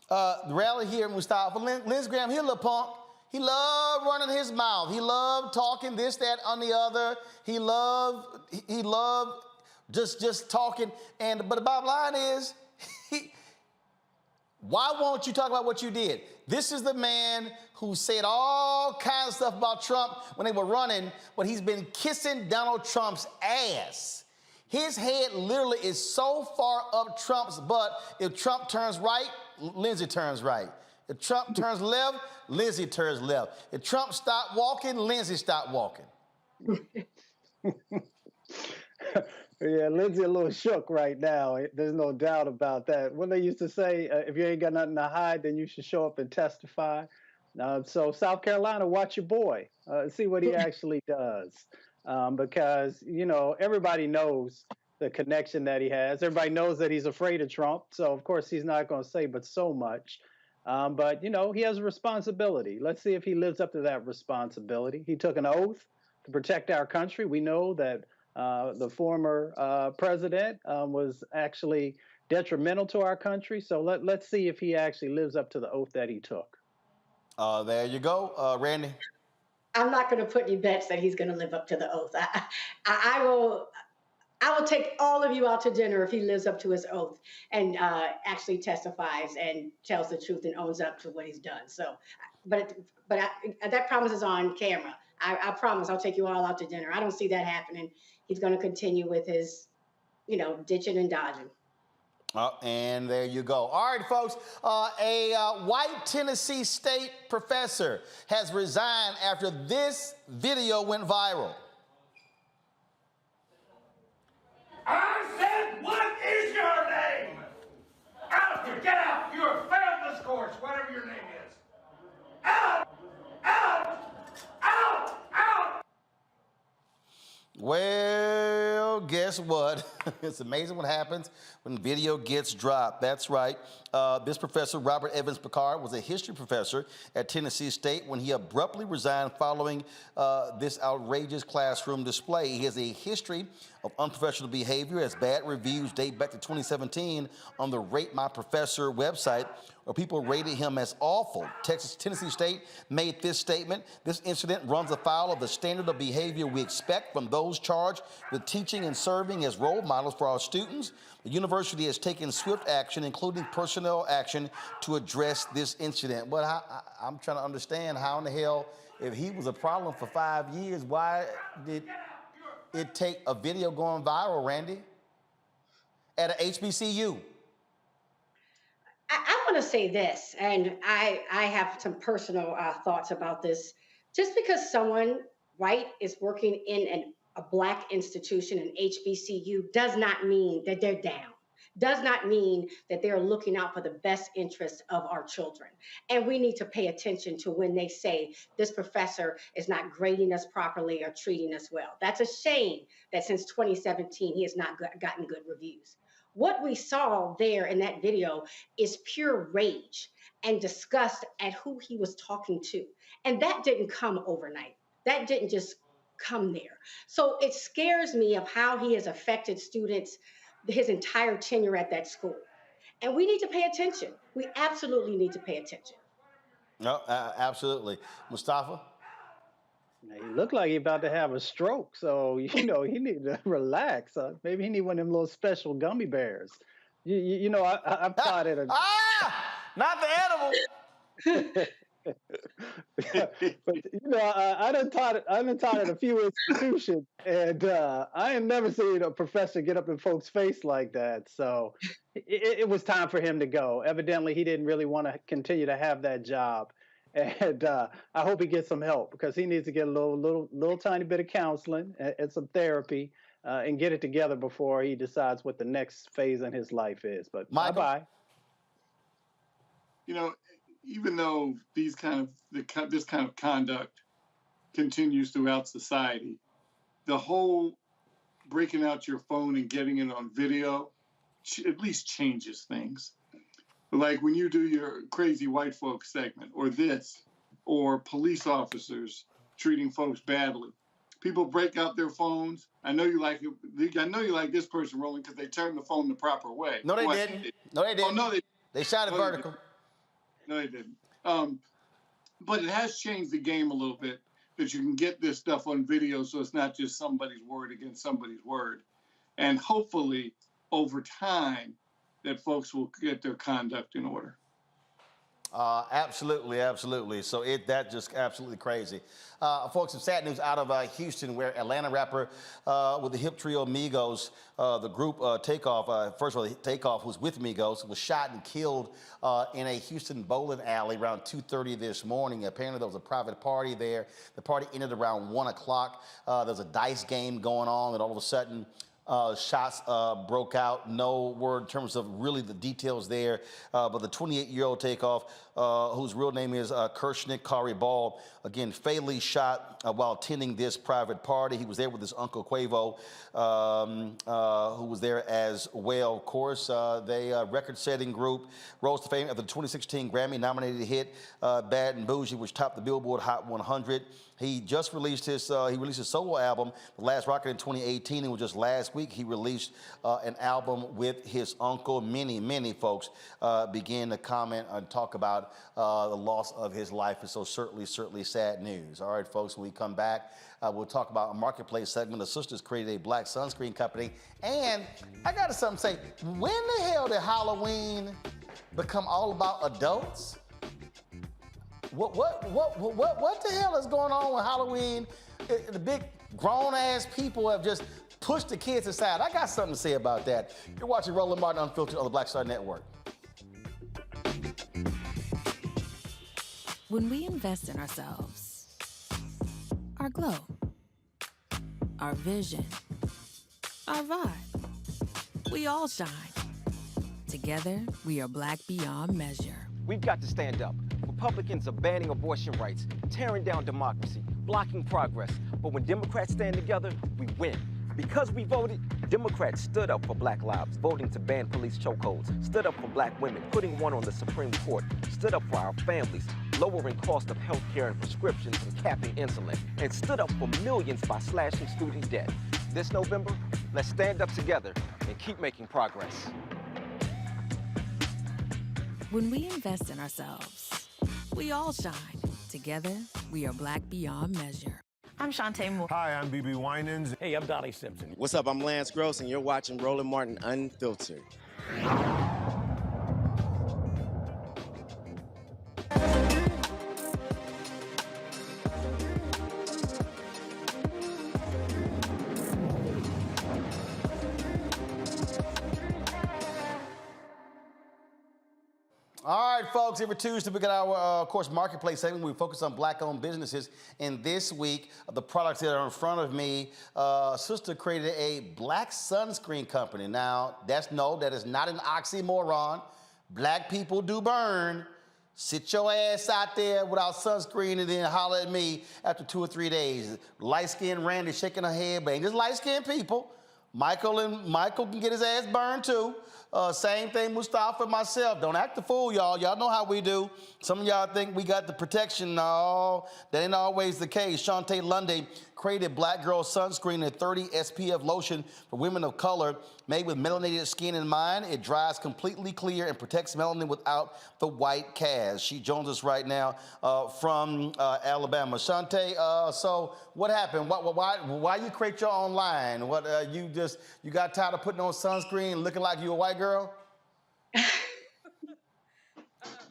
The rally here in Mustafa, Lindsey Graham, he a little punk. He loved running his mouth. He loved talking this, that, on the other. He loved just talking. But the bottom line is, why won't you talk about what you did? This is the man who said all kinds of stuff about Trump when they were running, but he's been kissing Donald Trump's ass. His head literally is so far up Trump's butt, if Trump turns right, Lindsey turns right. If Trump turns left, Lindsey turns left. If Trump stopped walking, Lindsey stopped walking. Yeah, Lindsey a little shook right now. There's no doubt about that. When they used to say, if you ain't got nothing to hide, then you should show up and testify. So South Carolina, watch your boy. See what he actually does. Because, everybody knows the connection that he has. Everybody knows that he's afraid of Trump. So, of course, he's not going to say but so much. But, he has a responsibility. Let's see if he lives up to that responsibility. He took an oath to protect our country. We know that The former president was actually detrimental to our country. So let's see if he actually lives up to the oath that he took. There you go, Randy. I'm not going to put any bets that he's going to live up to the oath. I will take all of you out to dinner if he lives up to his oath and actually testifies and tells the truth and owns up to what he's done. So, that promise is on camera. I promise I'll take you all out to dinner. I don't see that happening. He's going to continue with his, ditching and dodging. And there you go. All right, folks. A white Tennessee State professor has resigned after this video went viral. I said, what is your name? Out here, get out. You have failed this course, whatever your name is. Out! Out! Out! Out! Well, guess what? It's amazing what happens when video gets dropped. That's right. This professor, Robert Evans Picard, was a history professor at Tennessee State when he abruptly resigned following this outrageous classroom display. He has a history of unprofessional behavior as bad reviews date back to 2017 on the Rate My Professor website, where people rated him as awful. Tennessee State made this statement: "This incident runs afoul of the standard of behavior we expect from those charged with teaching and serving as role models for our students. The university has taken swift action, including personnel action, to address this incident." But I'm trying to understand how in the hell, if he was a problem for 5 years, why did it take a video going viral, Randy, at a HBCU? I want to say this, and I have some personal thoughts about this. Just because someone white is working in a Black institution, an HBCU, does not mean that they're down. Does not mean that they're looking out for the best interests of our children. And we need to pay attention to when they say this professor is not grading us properly or treating us well. That's a shame that since 2017, he has not gotten good reviews. What we saw there in that video is pure rage and disgust at who he was talking to. And that didn't come overnight. That didn't just come there. So it scares me of how he has affected students his entire tenure at that school. And we need to pay attention. We absolutely need to pay attention. No, absolutely. Mustafa? He looked like he's about to have a stroke, so he need to relax. Maybe he need one of them little special gummy bears. I've taught at a not the animal. But I've been taught at a few institutions, and I ain't never seen a professor get up in folks' face like that. So it was time for him to go. Evidently, he didn't really want to continue to have that job. And I hope he gets some help, because he needs to get a little tiny bit of counseling and some therapy and get it together before he decides what the next phase in his life is. But bye-bye. Even though this kind of conduct continues throughout society, the whole breaking out your phone and getting it on video at least changes things. Like when you do your crazy white folks segment, or police officers treating folks badly, people break out their phones. I know you like it. I know you like this person rolling because they turned the phone the proper way. No, they didn't. No, they didn't. Oh, no, they shot it vertical. No, they didn't. But it has changed the game a little bit, that you can get this stuff on video, so it's not just somebody's word against somebody's word. And hopefully, over time, that folks will get their conduct in order. Absolutely, absolutely. So that's just absolutely crazy. Folks, some sad news out of Houston, where Atlanta rapper with the hip trio Migos, the group Takeoff, first of all, Takeoff, who's with Migos, was shot and killed in a Houston bowling alley around 2:30 this morning. Apparently, there was a private party there. The party ended around 1 o'clock. There was a dice game going on, and all of a sudden, shots broke out. No word in terms of really the details there, but the 28-year-old Takeoff whose real name is Kershnik Kari Ball, again, fatally shot while attending this private party. He was there with his uncle Quavo, who was there as well. Of course, they record-setting group rose to fame after the 2016 Grammy-nominated hit "Bad and Bougie," which topped the Billboard Hot 100. He just released his solo album, The Last Rocket, in 2018. It was just last week he released an album with his uncle. Many folks began to comment and talk about the loss of his life, and so certainly sad news. All right, folks, when we come back, we'll talk about a marketplace segment. The sisters created a black sunscreen company, and I got something to say. When the hell did Halloween become all about adults? What the hell is going on with Halloween? The big grown-ass people have just pushed the kids aside. I got something to say about that. You're watching Roland Martin Unfiltered on the Black Star Network. When we invest in ourselves, our glow, our vision, our vibe, we all shine. Together, we are black beyond measure. We've got to stand up. Republicans are banning abortion rights, tearing down democracy, blocking progress. But when Democrats stand together, we win. Because we voted, Democrats stood up for black lives, voting to ban police chokeholds, stood up for black women, putting one on the Supreme Court, stood up for our families, lowering cost of health care and prescriptions and capping insulin, and stood up for millions by slashing student debt. This November, let's stand up together and keep making progress. When we invest in ourselves, we all shine. Together, we are black beyond measure. I'm Shantae Moore. Hi, I'm BB Winans. Hey, I'm Dolly Simpson. What's up? I'm Lance Gross, and you're watching Roland Martin Unfiltered. All right, folks, every Tuesday we got our, of course, marketplace segment. We focus on black-owned businesses. And this week, the products that are in front of me, sister created a black sunscreen company. Now, that is not an oxymoron. Black people do burn. Sit your ass out there without sunscreen and then holler at me after 2 or 3 days. Light-skinned Randy shaking her head, but ain't just light-skinned people. Michael can get his ass burned too. Same thing, Mustafa and myself. Don't act the fool, y'all. Y'all know how we do. Some of y'all think we got the protection. No, that ain't always the case. Shantae Lundy created Black Girl Sunscreen, a 30 SPF lotion for women of color made with melanated skin in mind. It dries completely clear and protects melanin without the white cast. She joins us right now from Alabama. Shantae, so what happened? Why you create your own line? What you got tired of putting on sunscreen and looking like you a white girl?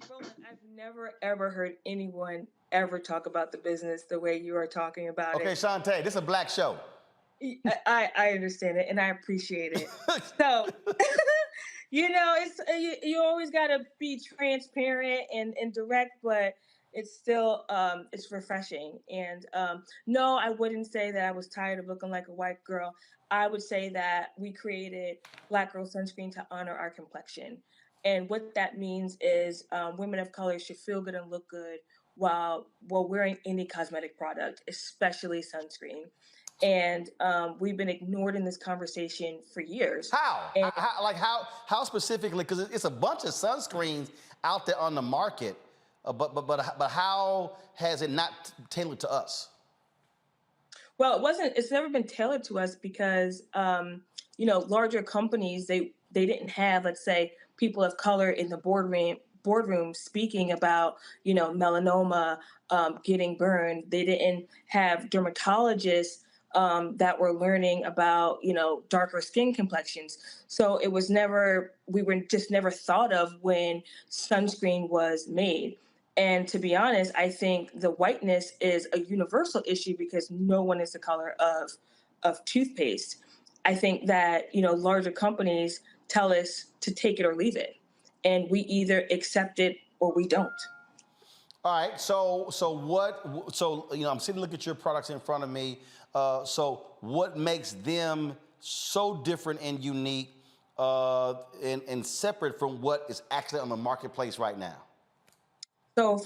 Roland, I've never ever heard anyone ever talk about the business the way you are talking about it. Okay, Shantae, this is a black show. I understand it and I appreciate it. So, it's you always got to be transparent and direct, but it's still it's refreshing. And no, I wouldn't say that I was tired of looking like a white girl. I would say that we created Black Girl Sunscreen to honor our complexion. And what that means is women of color should feel good and look good while wearing any cosmetic product, especially sunscreen. And we've been ignored in this conversation for years. How? How specifically? Because it's a bunch of sunscreens out there on the market, but how has it not tailored to us? Well, it's never been tailored to us because larger companies they didn't have, let's say, people of color in the boardroom speaking about, melanoma, getting burned. They didn't have dermatologists that were learning about, darker skin complexions. So it was we were just never thought of when sunscreen was made. And to be honest, I think the whiteness is a universal issue because no one is the color of toothpaste. I think that, larger companies tell us to take it or leave it. And we either accept it or we don't. All right. So I'm sitting looking at your products in front of me. So what makes them so different and unique and separate from what is actually on the marketplace right now? So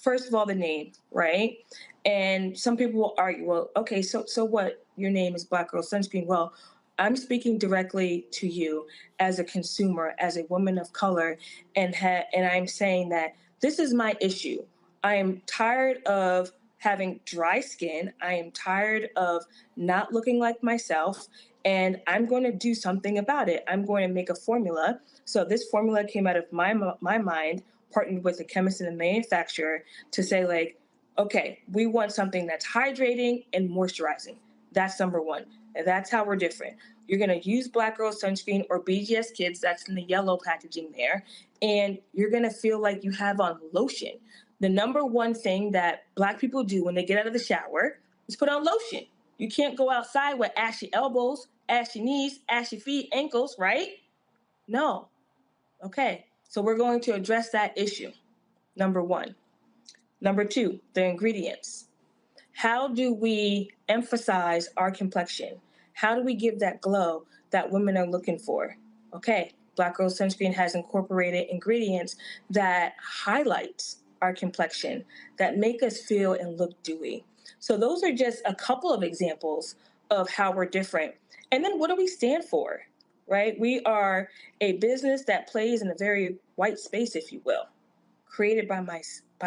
first of all, the name, right? And some people will argue, well, okay, so what? Your name is Black Girl Sunscreen. Well, I'm speaking directly to you as a consumer, as a woman of color, and I'm saying that this is my issue. I am tired of having dry skin. I am tired of not looking like myself, and I'm going to do something about it. I'm going to make a formula. So this formula came out of my mind, partnered with a chemist and a manufacturer to say, like, okay, we want something that's hydrating and moisturizing. That's number one. And that's how we're different. You're going to use Black Girl Sunscreen or BGS Kids, that's in the yellow packaging there, and you're going to feel like you have on lotion. The number one thing that Black people do when they get out of the shower is put on lotion. You can't go outside with ashy elbows, ashy knees, ashy feet, ankles, right? No. Okay, so we're going to address that issue, number one. Number two, the ingredients. How do we emphasize our complexion? How do we give that glow that women are looking for? Okay, Black Girl Sunscreen has incorporated ingredients that highlight our complexion, that make us feel and look dewy. So those are just a couple of examples of how we're different. And then what do we stand for, right? We are a business that plays in a very white space, if you will, created by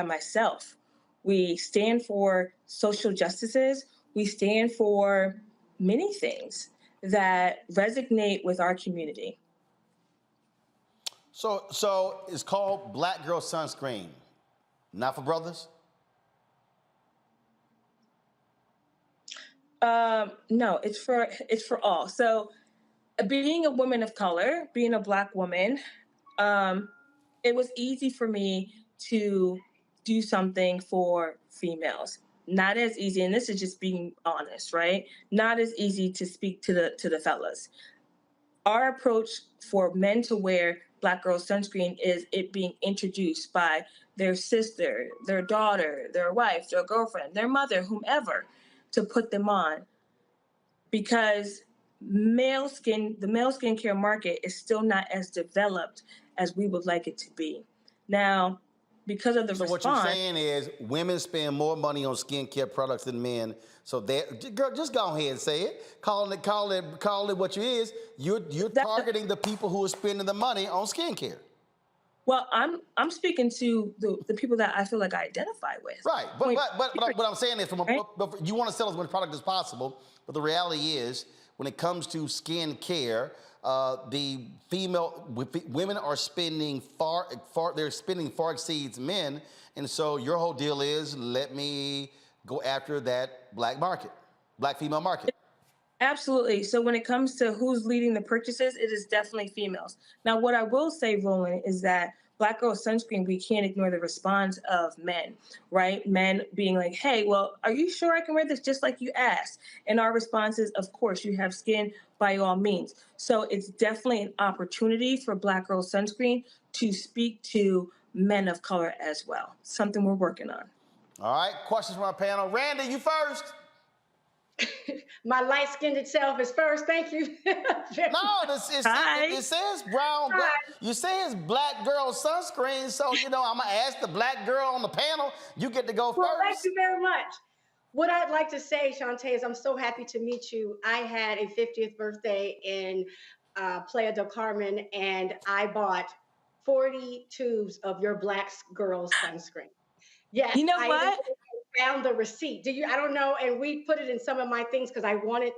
myself. We stand for social justices. We stand for many things that resonate with our community. So it's called Black Girl Sunscreen, not for brothers? No, it's for all. So being a woman of color, being a Black woman, it was easy for me to do something for females. Not as easy, and this is just being honest, right? Not as easy to speak to the fellas. Our approach for men to wear Black Girl Sunscreen is it being introduced by their sister, their daughter, their wife, their girlfriend, their mother, whomever, to put them on. Because the male skincare market is still not as developed as we would like it to be. Now, because of the response. So what you're saying is women spend more money on skincare products than men. So girl, just go ahead and say it. Call it what you is. You're targeting the people who are spending the money on skincare. Well, I'm speaking to the people that I feel like I identify with. Right, but what I'm saying is, you want to sell as much product as possible, but the reality is, when it comes to skin care, women are spending far exceeds men, and so your whole deal is, let me go after that black female market. Absolutely. So when it comes to who's leading the purchases, it is definitely females. Now, what I will say, Roland, is that Black Girl Sunscreen, we can't ignore the response of men, right? Men being like, hey, well, are you sure I can wear this just like you asked? And our response is, of course, you have skin by all means. So it's definitely an opportunity for Black Girl Sunscreen to speak to men of color as well. Something we're working on. All right, questions from our panel. Randy, you first. My light-skinned self is first. Thank you. No, it says brown. You say it's Black Girl Sunscreen, so I'm gonna ask the black girl on the panel. You get to go first. Well, thank you very much. What I'd like to say, Shantae, is I'm so happy to meet you. I had a 50th birthday in Playa del Carmen, and I bought 40 tubes of your Black Girl Sunscreen. Yes, you know what? Found the receipt. I don't know, and we put it in some of my things because I wanted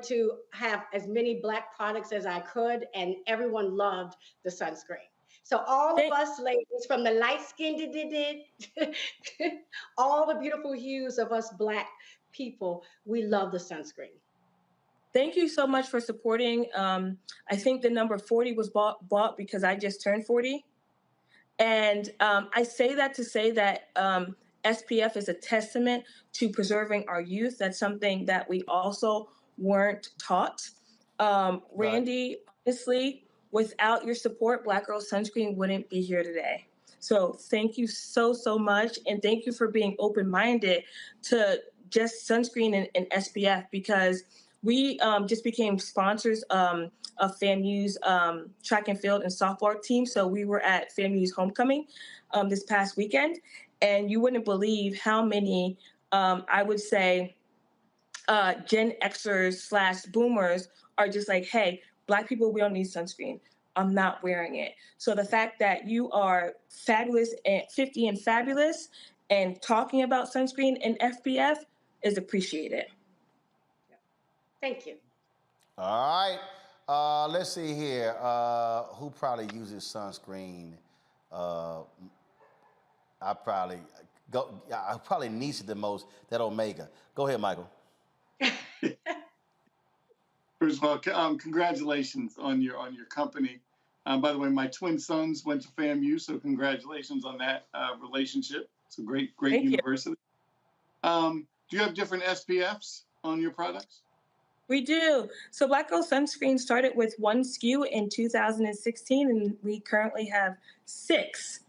to have as many Black products as I could, and everyone loved the sunscreen. So all of us ladies, from the light-skinned all the beautiful hues of us Black people, we love the sunscreen. Thank you so much for supporting. I think the number 40 was bought because I just turned 40. And I say that to say that SPF is a testament to preserving our youth. That's something that we also weren't taught. Randy, honestly, without your support, Black Girl Sunscreen wouldn't be here today. So thank you so much. And thank you for being open-minded to just sunscreen and SPF, because We just became sponsors of FAMU's track and field and softball team. So we were at FAMU's homecoming this past weekend, and you wouldn't believe how many, I would say, Gen Xers / boomers are just like, hey, Black people, we don't need sunscreen. I'm not wearing it. So the fact that you are fabulous and 50 and fabulous and talking about sunscreen and FPF is appreciated. Thank you. All right. Let's see here. Who probably uses sunscreen? I probably needs it the most. That Omega. Go ahead, Michael. First of all, congratulations on your company. By the way, my twin sons went to FAMU, so congratulations on that relationship. It's a great university. Do you have different SPFs on your products? We do. So Black Girl Sunscreen started with 1 SKU in 2016, and we currently have 6.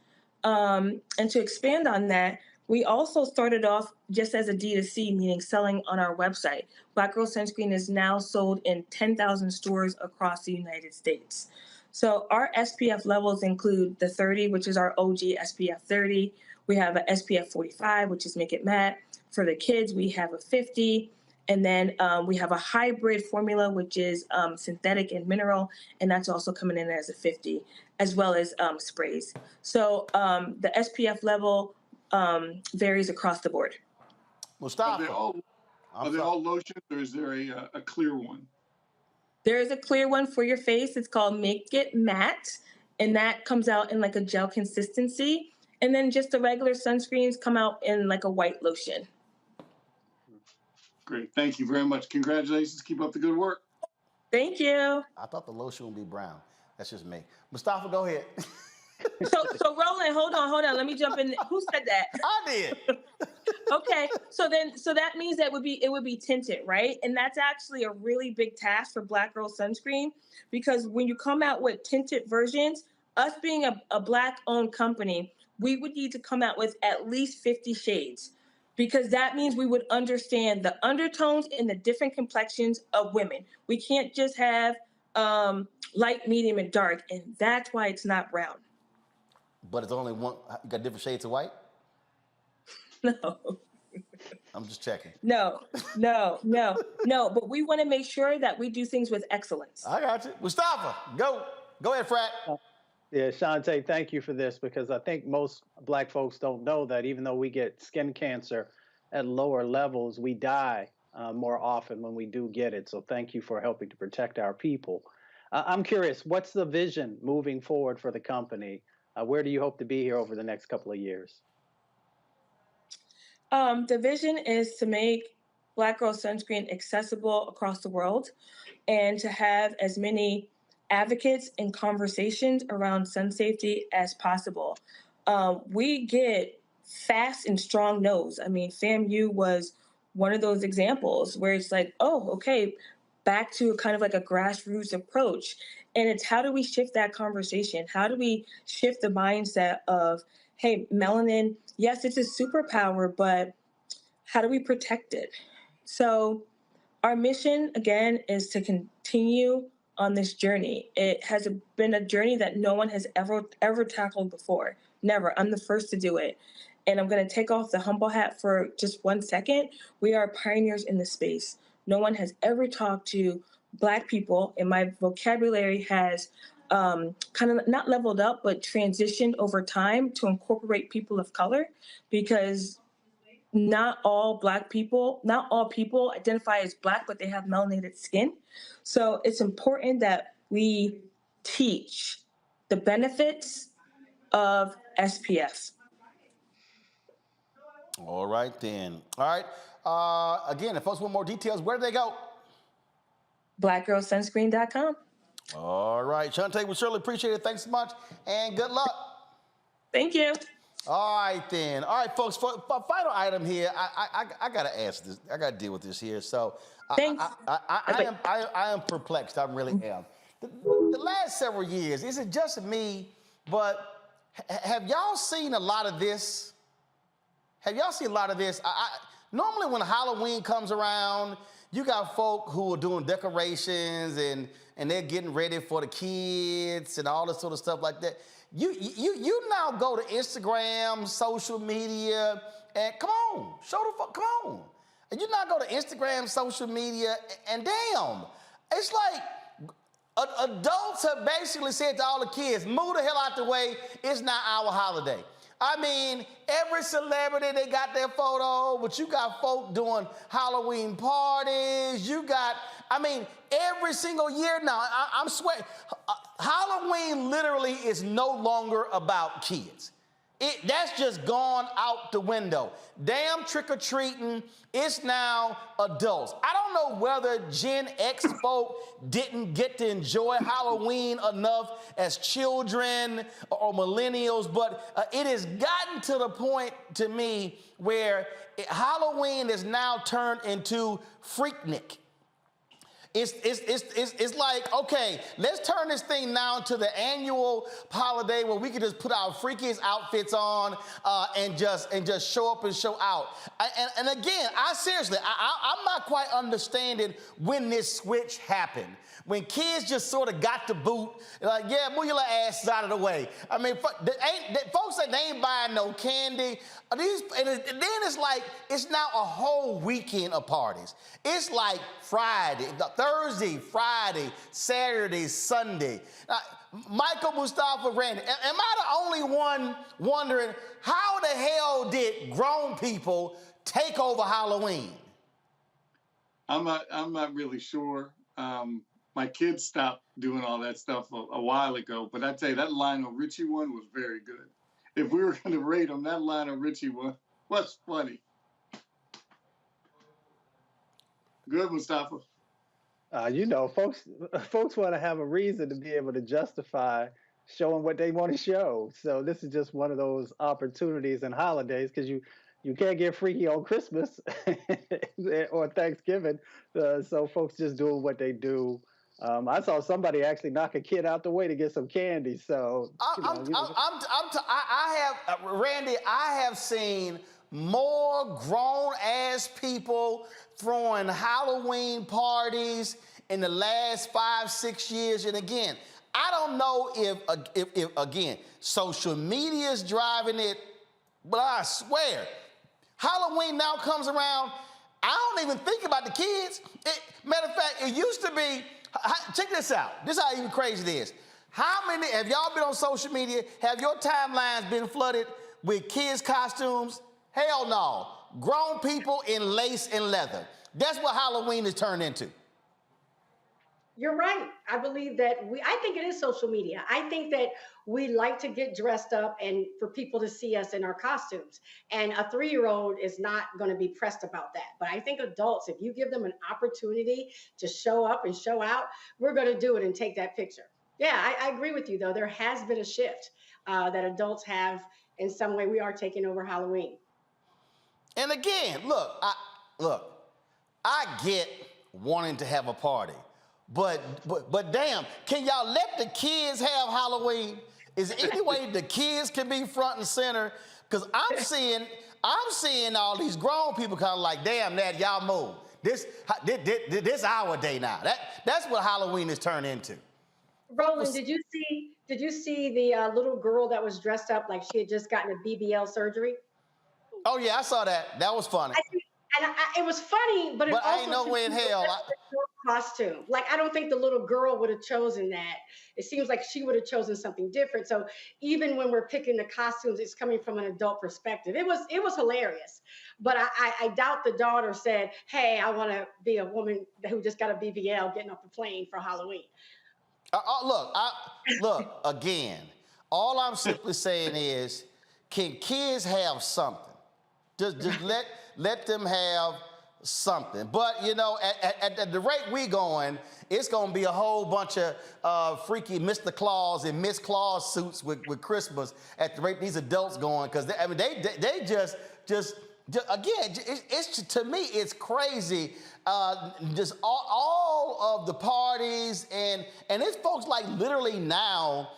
And to expand on that, we also started off just as a D2C, meaning selling on our website. Black Girl Sunscreen is now sold in 10,000 stores across the United States. So our SPF levels include the 30, which is our OG SPF 30. We have a SPF 45, which is Make It Matte. For the kids, we have a 50. And then we have a hybrid formula, which is synthetic and mineral, and that's also coming in as a 50, as well as sprays. So the SPF level varies across the board. Mustafa. Are they all lotions, or is there a clear one? There is a clear one for your face. It's called Make It Matte, and that comes out in like a gel consistency. And then just the regular sunscreens come out in like a white lotion. Great. Thank you very much. Congratulations. Keep up the good work. Thank you. I thought the lotion would be brown. That's just me. Mustafa, go ahead. So Roland, hold on. Let me jump in. Who said that? I did. Okay. So that means that it would be tinted, right? And that's actually a really big task for Black Girl Sunscreen, because when you come out with tinted versions, us being a Black-owned company, we would need to come out with at least 50 shades, because that means we would understand the undertones and the different complexions of women. We can't just have light, medium, and dark, and that's why it's not brown. But it's only one. You got different shades of white? No. I'm just checking. No. But we want to make sure that we do things with excellence. I got you. Mustafa, go ahead, Frat. Yeah, Shantae, thank you for this, because I think most Black folks don't know that even though we get skin cancer at lower levels, we die more often when we do get it. So thank you for helping to protect our people. I'm curious, what's the vision moving forward for the company? Where do you hope to be here over the next couple of years? The vision is to make Black Girl Sunscreen accessible across the world, and to have as many advocates and conversations around sun safety as possible. We get fast and strong no's. I mean, FAMU was one of those examples where it's like, oh, okay, back to kind of like a grassroots approach. And it's, how do we shift that conversation? How do we shift the mindset of, hey, melanin, yes, it's a superpower, but how do we protect it? So our mission, again, is to continue on this journey. It has been a journey that no one has ever tackled before. Never. I'm the first to do it. And I'm going to take off the humble hat for just 1 second. We are pioneers in this space. No one has ever talked to Black people, and my vocabulary has kind of not leveled up, but transitioned over time to incorporate people of color, because not all people identify as Black, but they have melanated skin. So it's important that we teach the benefits of SPF. All right, then. All right. Again, if folks want more details, where do they go? BlackGirlSunscreen.com. All right. Shantae, we certainly appreciate it. Thanks so much, and good luck. Thank you. All right, then. All right, folks, for final item here, I got to ask this. I got to deal with this here. So I am perplexed. I really am. The last several years, is it just me, but have y'all seen a lot of this? Have y'all seen a lot of this? Normally when Halloween comes around, You got folk who are doing decorations and they're getting ready for the kids and all this sort of stuff like that. You now go to Instagram, social media, and come on, come on. And you now go to Instagram, social media, and damn, it's like adults have basically said to all the kids, move the hell out the way, it's not our holiday. I mean, every celebrity, they got their photo, but you got folk doing Halloween parties. You got, I mean, every single year now, I'm swearing, Halloween literally is no longer about kids. That's just gone out the window. Damn trick-or-treating, it's now adults. I don't know whether Gen X folk didn't get to enjoy Halloween enough as children or millennials, but it has gotten to the point to me where Halloween is now turned into Freaknik. It's like, okay, let's turn this thing now to the annual holiday where we can just put our freakiest outfits on and just show up and show out. And again, I'm not quite understanding when this switch happened. When kids just sort of got the boot, like, yeah, move your little asses out of the way. I mean, folks say they ain't buying no candy. And then it's like, it's now a whole weekend of parties. It's like Friday, Thursday, Friday, Saturday, Sunday. Michael, Mustafa, Randy, am I the only one wondering how the hell did grown people take over Halloween? I'm not really sure. My kids stopped doing all that stuff a while ago, but I tell you, that Lionel Richie one was very good. If we were going to rate them, that Lionel Richie one was funny. Good, Mustafa. You know, folks want to have a reason to be able to justify showing what they want to show. So this is just one of those opportunities and holidays, because you can't get freaky on Christmas or Thanksgiving. So folks just doing what they do. I saw somebody actually knock a kid out the way to get some candy. So Randy, I have seen more grown-ass people throwing Halloween parties in the last 5-6 years. And again, I don't know if again, social media is driving it, but I swear, Halloween now comes around, I don't even think about the kids. Matter of fact, it used to be, check this out. This is how even crazy it is. How many, have y'all been on social media? Have your timelines been flooded with kids' costumes? Hell no. Grown people in lace and leather. That's what Halloween is turned into. You're right. I believe that I think it is social media. I think that we like to get dressed up and for people to see us in our costumes. And a 3-year-old is not going to be pressed about that. But I think adults, if you give them an opportunity to show up and show out, we're going to do it and take that picture. Yeah, I agree with you, though. There has been a shift that adults have in some way. We are taking over Halloween. And again, look, I get wanting to have a party. But damn, can y'all let the kids have Halloween? Is there any way the kids can be front and center? Because I'm seeing all these grown people kind of like, damn, Dad, y'all move. This our day now. That's what Halloween is turned into. Roland, did you see the little girl that was dressed up like she had just gotten a BBL surgery? Oh yeah, I saw that. That was funny. It was funny, but I ain't no way in hell. Costume. Like, I don't think the little girl would have chosen that. It seems like she would have chosen something different. So even when we're picking the costumes, it's coming from an adult perspective. It was hilarious. But I doubt the daughter said, hey, I want to be a woman who just got a BBL getting off the plane for Halloween. Look, again, all I'm simply saying is, can kids have something? Just let them have something. But, you know, at the rate we going, it's going to be a whole bunch of freaky Mr. Claus and Miss Claus suits with Christmas at the rate these adults going. Because, they just again, it's to me, it's crazy. Just all of the parties and it's folks like literally now,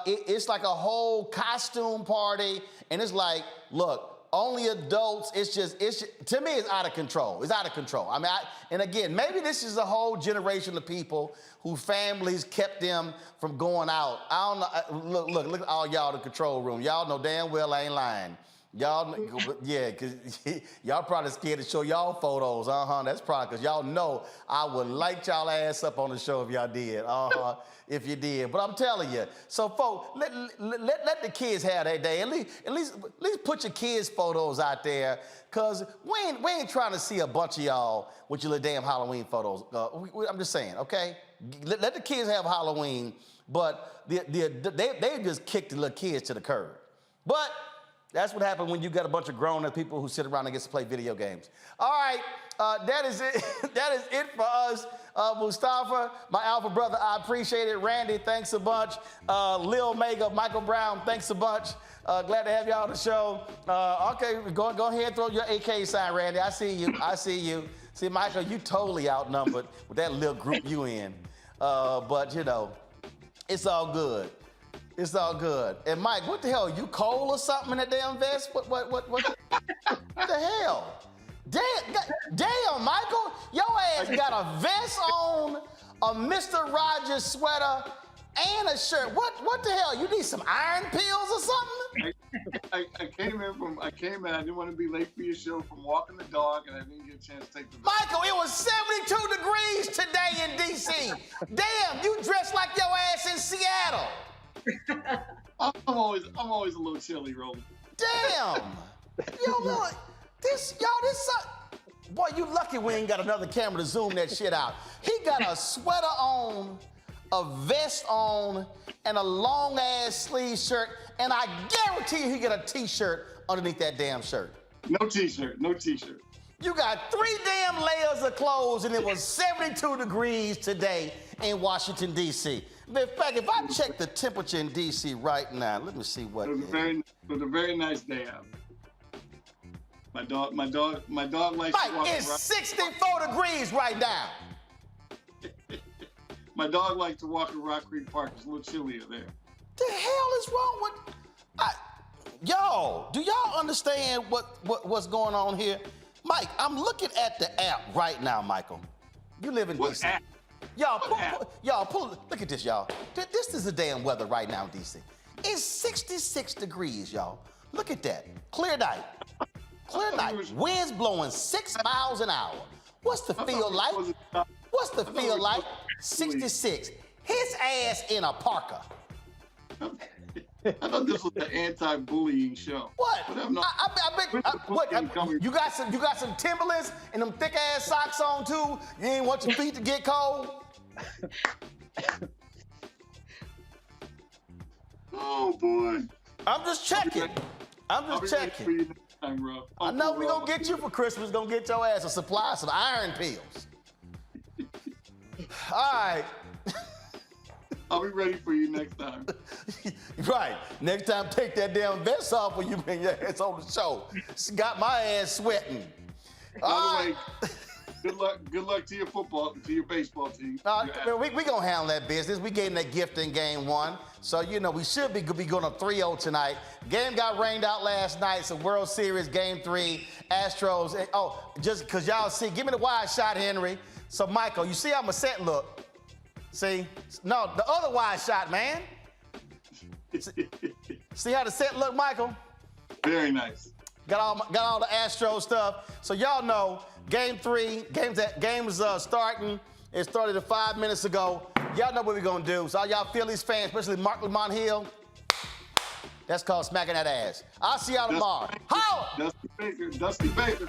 it's like a whole costume party. And it's like, look, only adults. It's just to me, it's out of control. It's out of control. I mean, and again, maybe this is a whole generation of people whose families kept them from going out. I don't know. Look at all y'all in the control room. Y'all know damn well I ain't lying. Y'all, yeah, because y'all probably scared to show y'all photos. That's probably because y'all know I would light y'all ass up on the show if y'all did. If you did. But I'm telling you. So, folks, let the kids have that day. At least put your kids' photos out there, because we ain't trying to see a bunch of y'all with your little damn Halloween photos. I'm just saying, okay? Let the kids have Halloween, but they just kick the little kids to the curb. But that's what happens when you got a bunch of grown-up people who sit around and get to play video games. All right, that is it. That is it for us. Mustafa, my alpha brother, I appreciate it. Randy, thanks a bunch. Lil Mega, Michael Brown, thanks a bunch. Glad to have y'all on the show. Okay, go ahead and throw your AK sign, Randy. I see you. I see you. See, Michael, you totally outnumbered with that little group you in. But, you know, it's all good. It's all good. And Mike, what the hell? You cold or something in that damn vest? What the hell? Damn, Michael, your ass got a vest on, a Mr. Rogers sweater, and a shirt. What the hell? You need some iron pills or something? I came in. I didn't want to be late for your show from walking the dog, and I didn't get a chance to take the. Michael, it was 72 degrees today in D.C. Damn, you dressed like your ass in Seattle. I'm always a little chilly, Roland. Damn! Boy, you lucky we ain't got another camera to zoom that shit out. He got a sweater on, a vest on, and a long ass sleeve shirt, and I guarantee you he got a t-shirt underneath that damn shirt. No t-shirt. You got 3 damn layers of clothes, and it was 72 degrees today in Washington, D.C. In fact, if I check the temperature in D.C. right now, let me see what it was a very nice day out. My dog likes to walk it's 64 degrees right now. My dog likes to walk in Rock Creek Park. It's a little chillier there. The hell is wrong with y'all? Do y'all understand what's going on here? Mike, I'm looking at the app right now, Michael. You live in D.C. App? Y'all, look at this, y'all. This is the damn weather right now in D.C. It's 66 degrees, y'all. Look at that. Clear night. Winds blowing 6 miles an hour. What's the feel like? 66. His ass in a parka. I thought this was an anti-bullying show. What? You got some Timberlands and them thick ass socks on too? You ain't want your feet to get cold? Oh boy. I'm just checking. I know we're gonna get you for Christmas, gonna get your ass a supply of some iron pills. All right. I'll be ready for you next time. Right. Next time, take that damn vest off when you bring your ass on the show. It's got my ass sweating. By the way, good luck to your baseball team. We gonna handle that business. We gave them that gift in game 1. So, you know, we should be going to 3-0 tonight. Game got rained out last night. So World Series game 3, Astros. Just because y'all see, give me the wide shot, Henry. So, Michael, you see how my set look? See? No, the other wide shot, man. See how the set look, Michael? Very nice. Got all the Astro stuff. So y'all know, game 3, game's starting. It started 5 minutes ago. Y'all know what we're gonna do. So all y'all Phillies fans, especially Mark Lamont Hill, that's called smacking that ass. I'll see y'all tomorrow. Holla! Dusty Baker.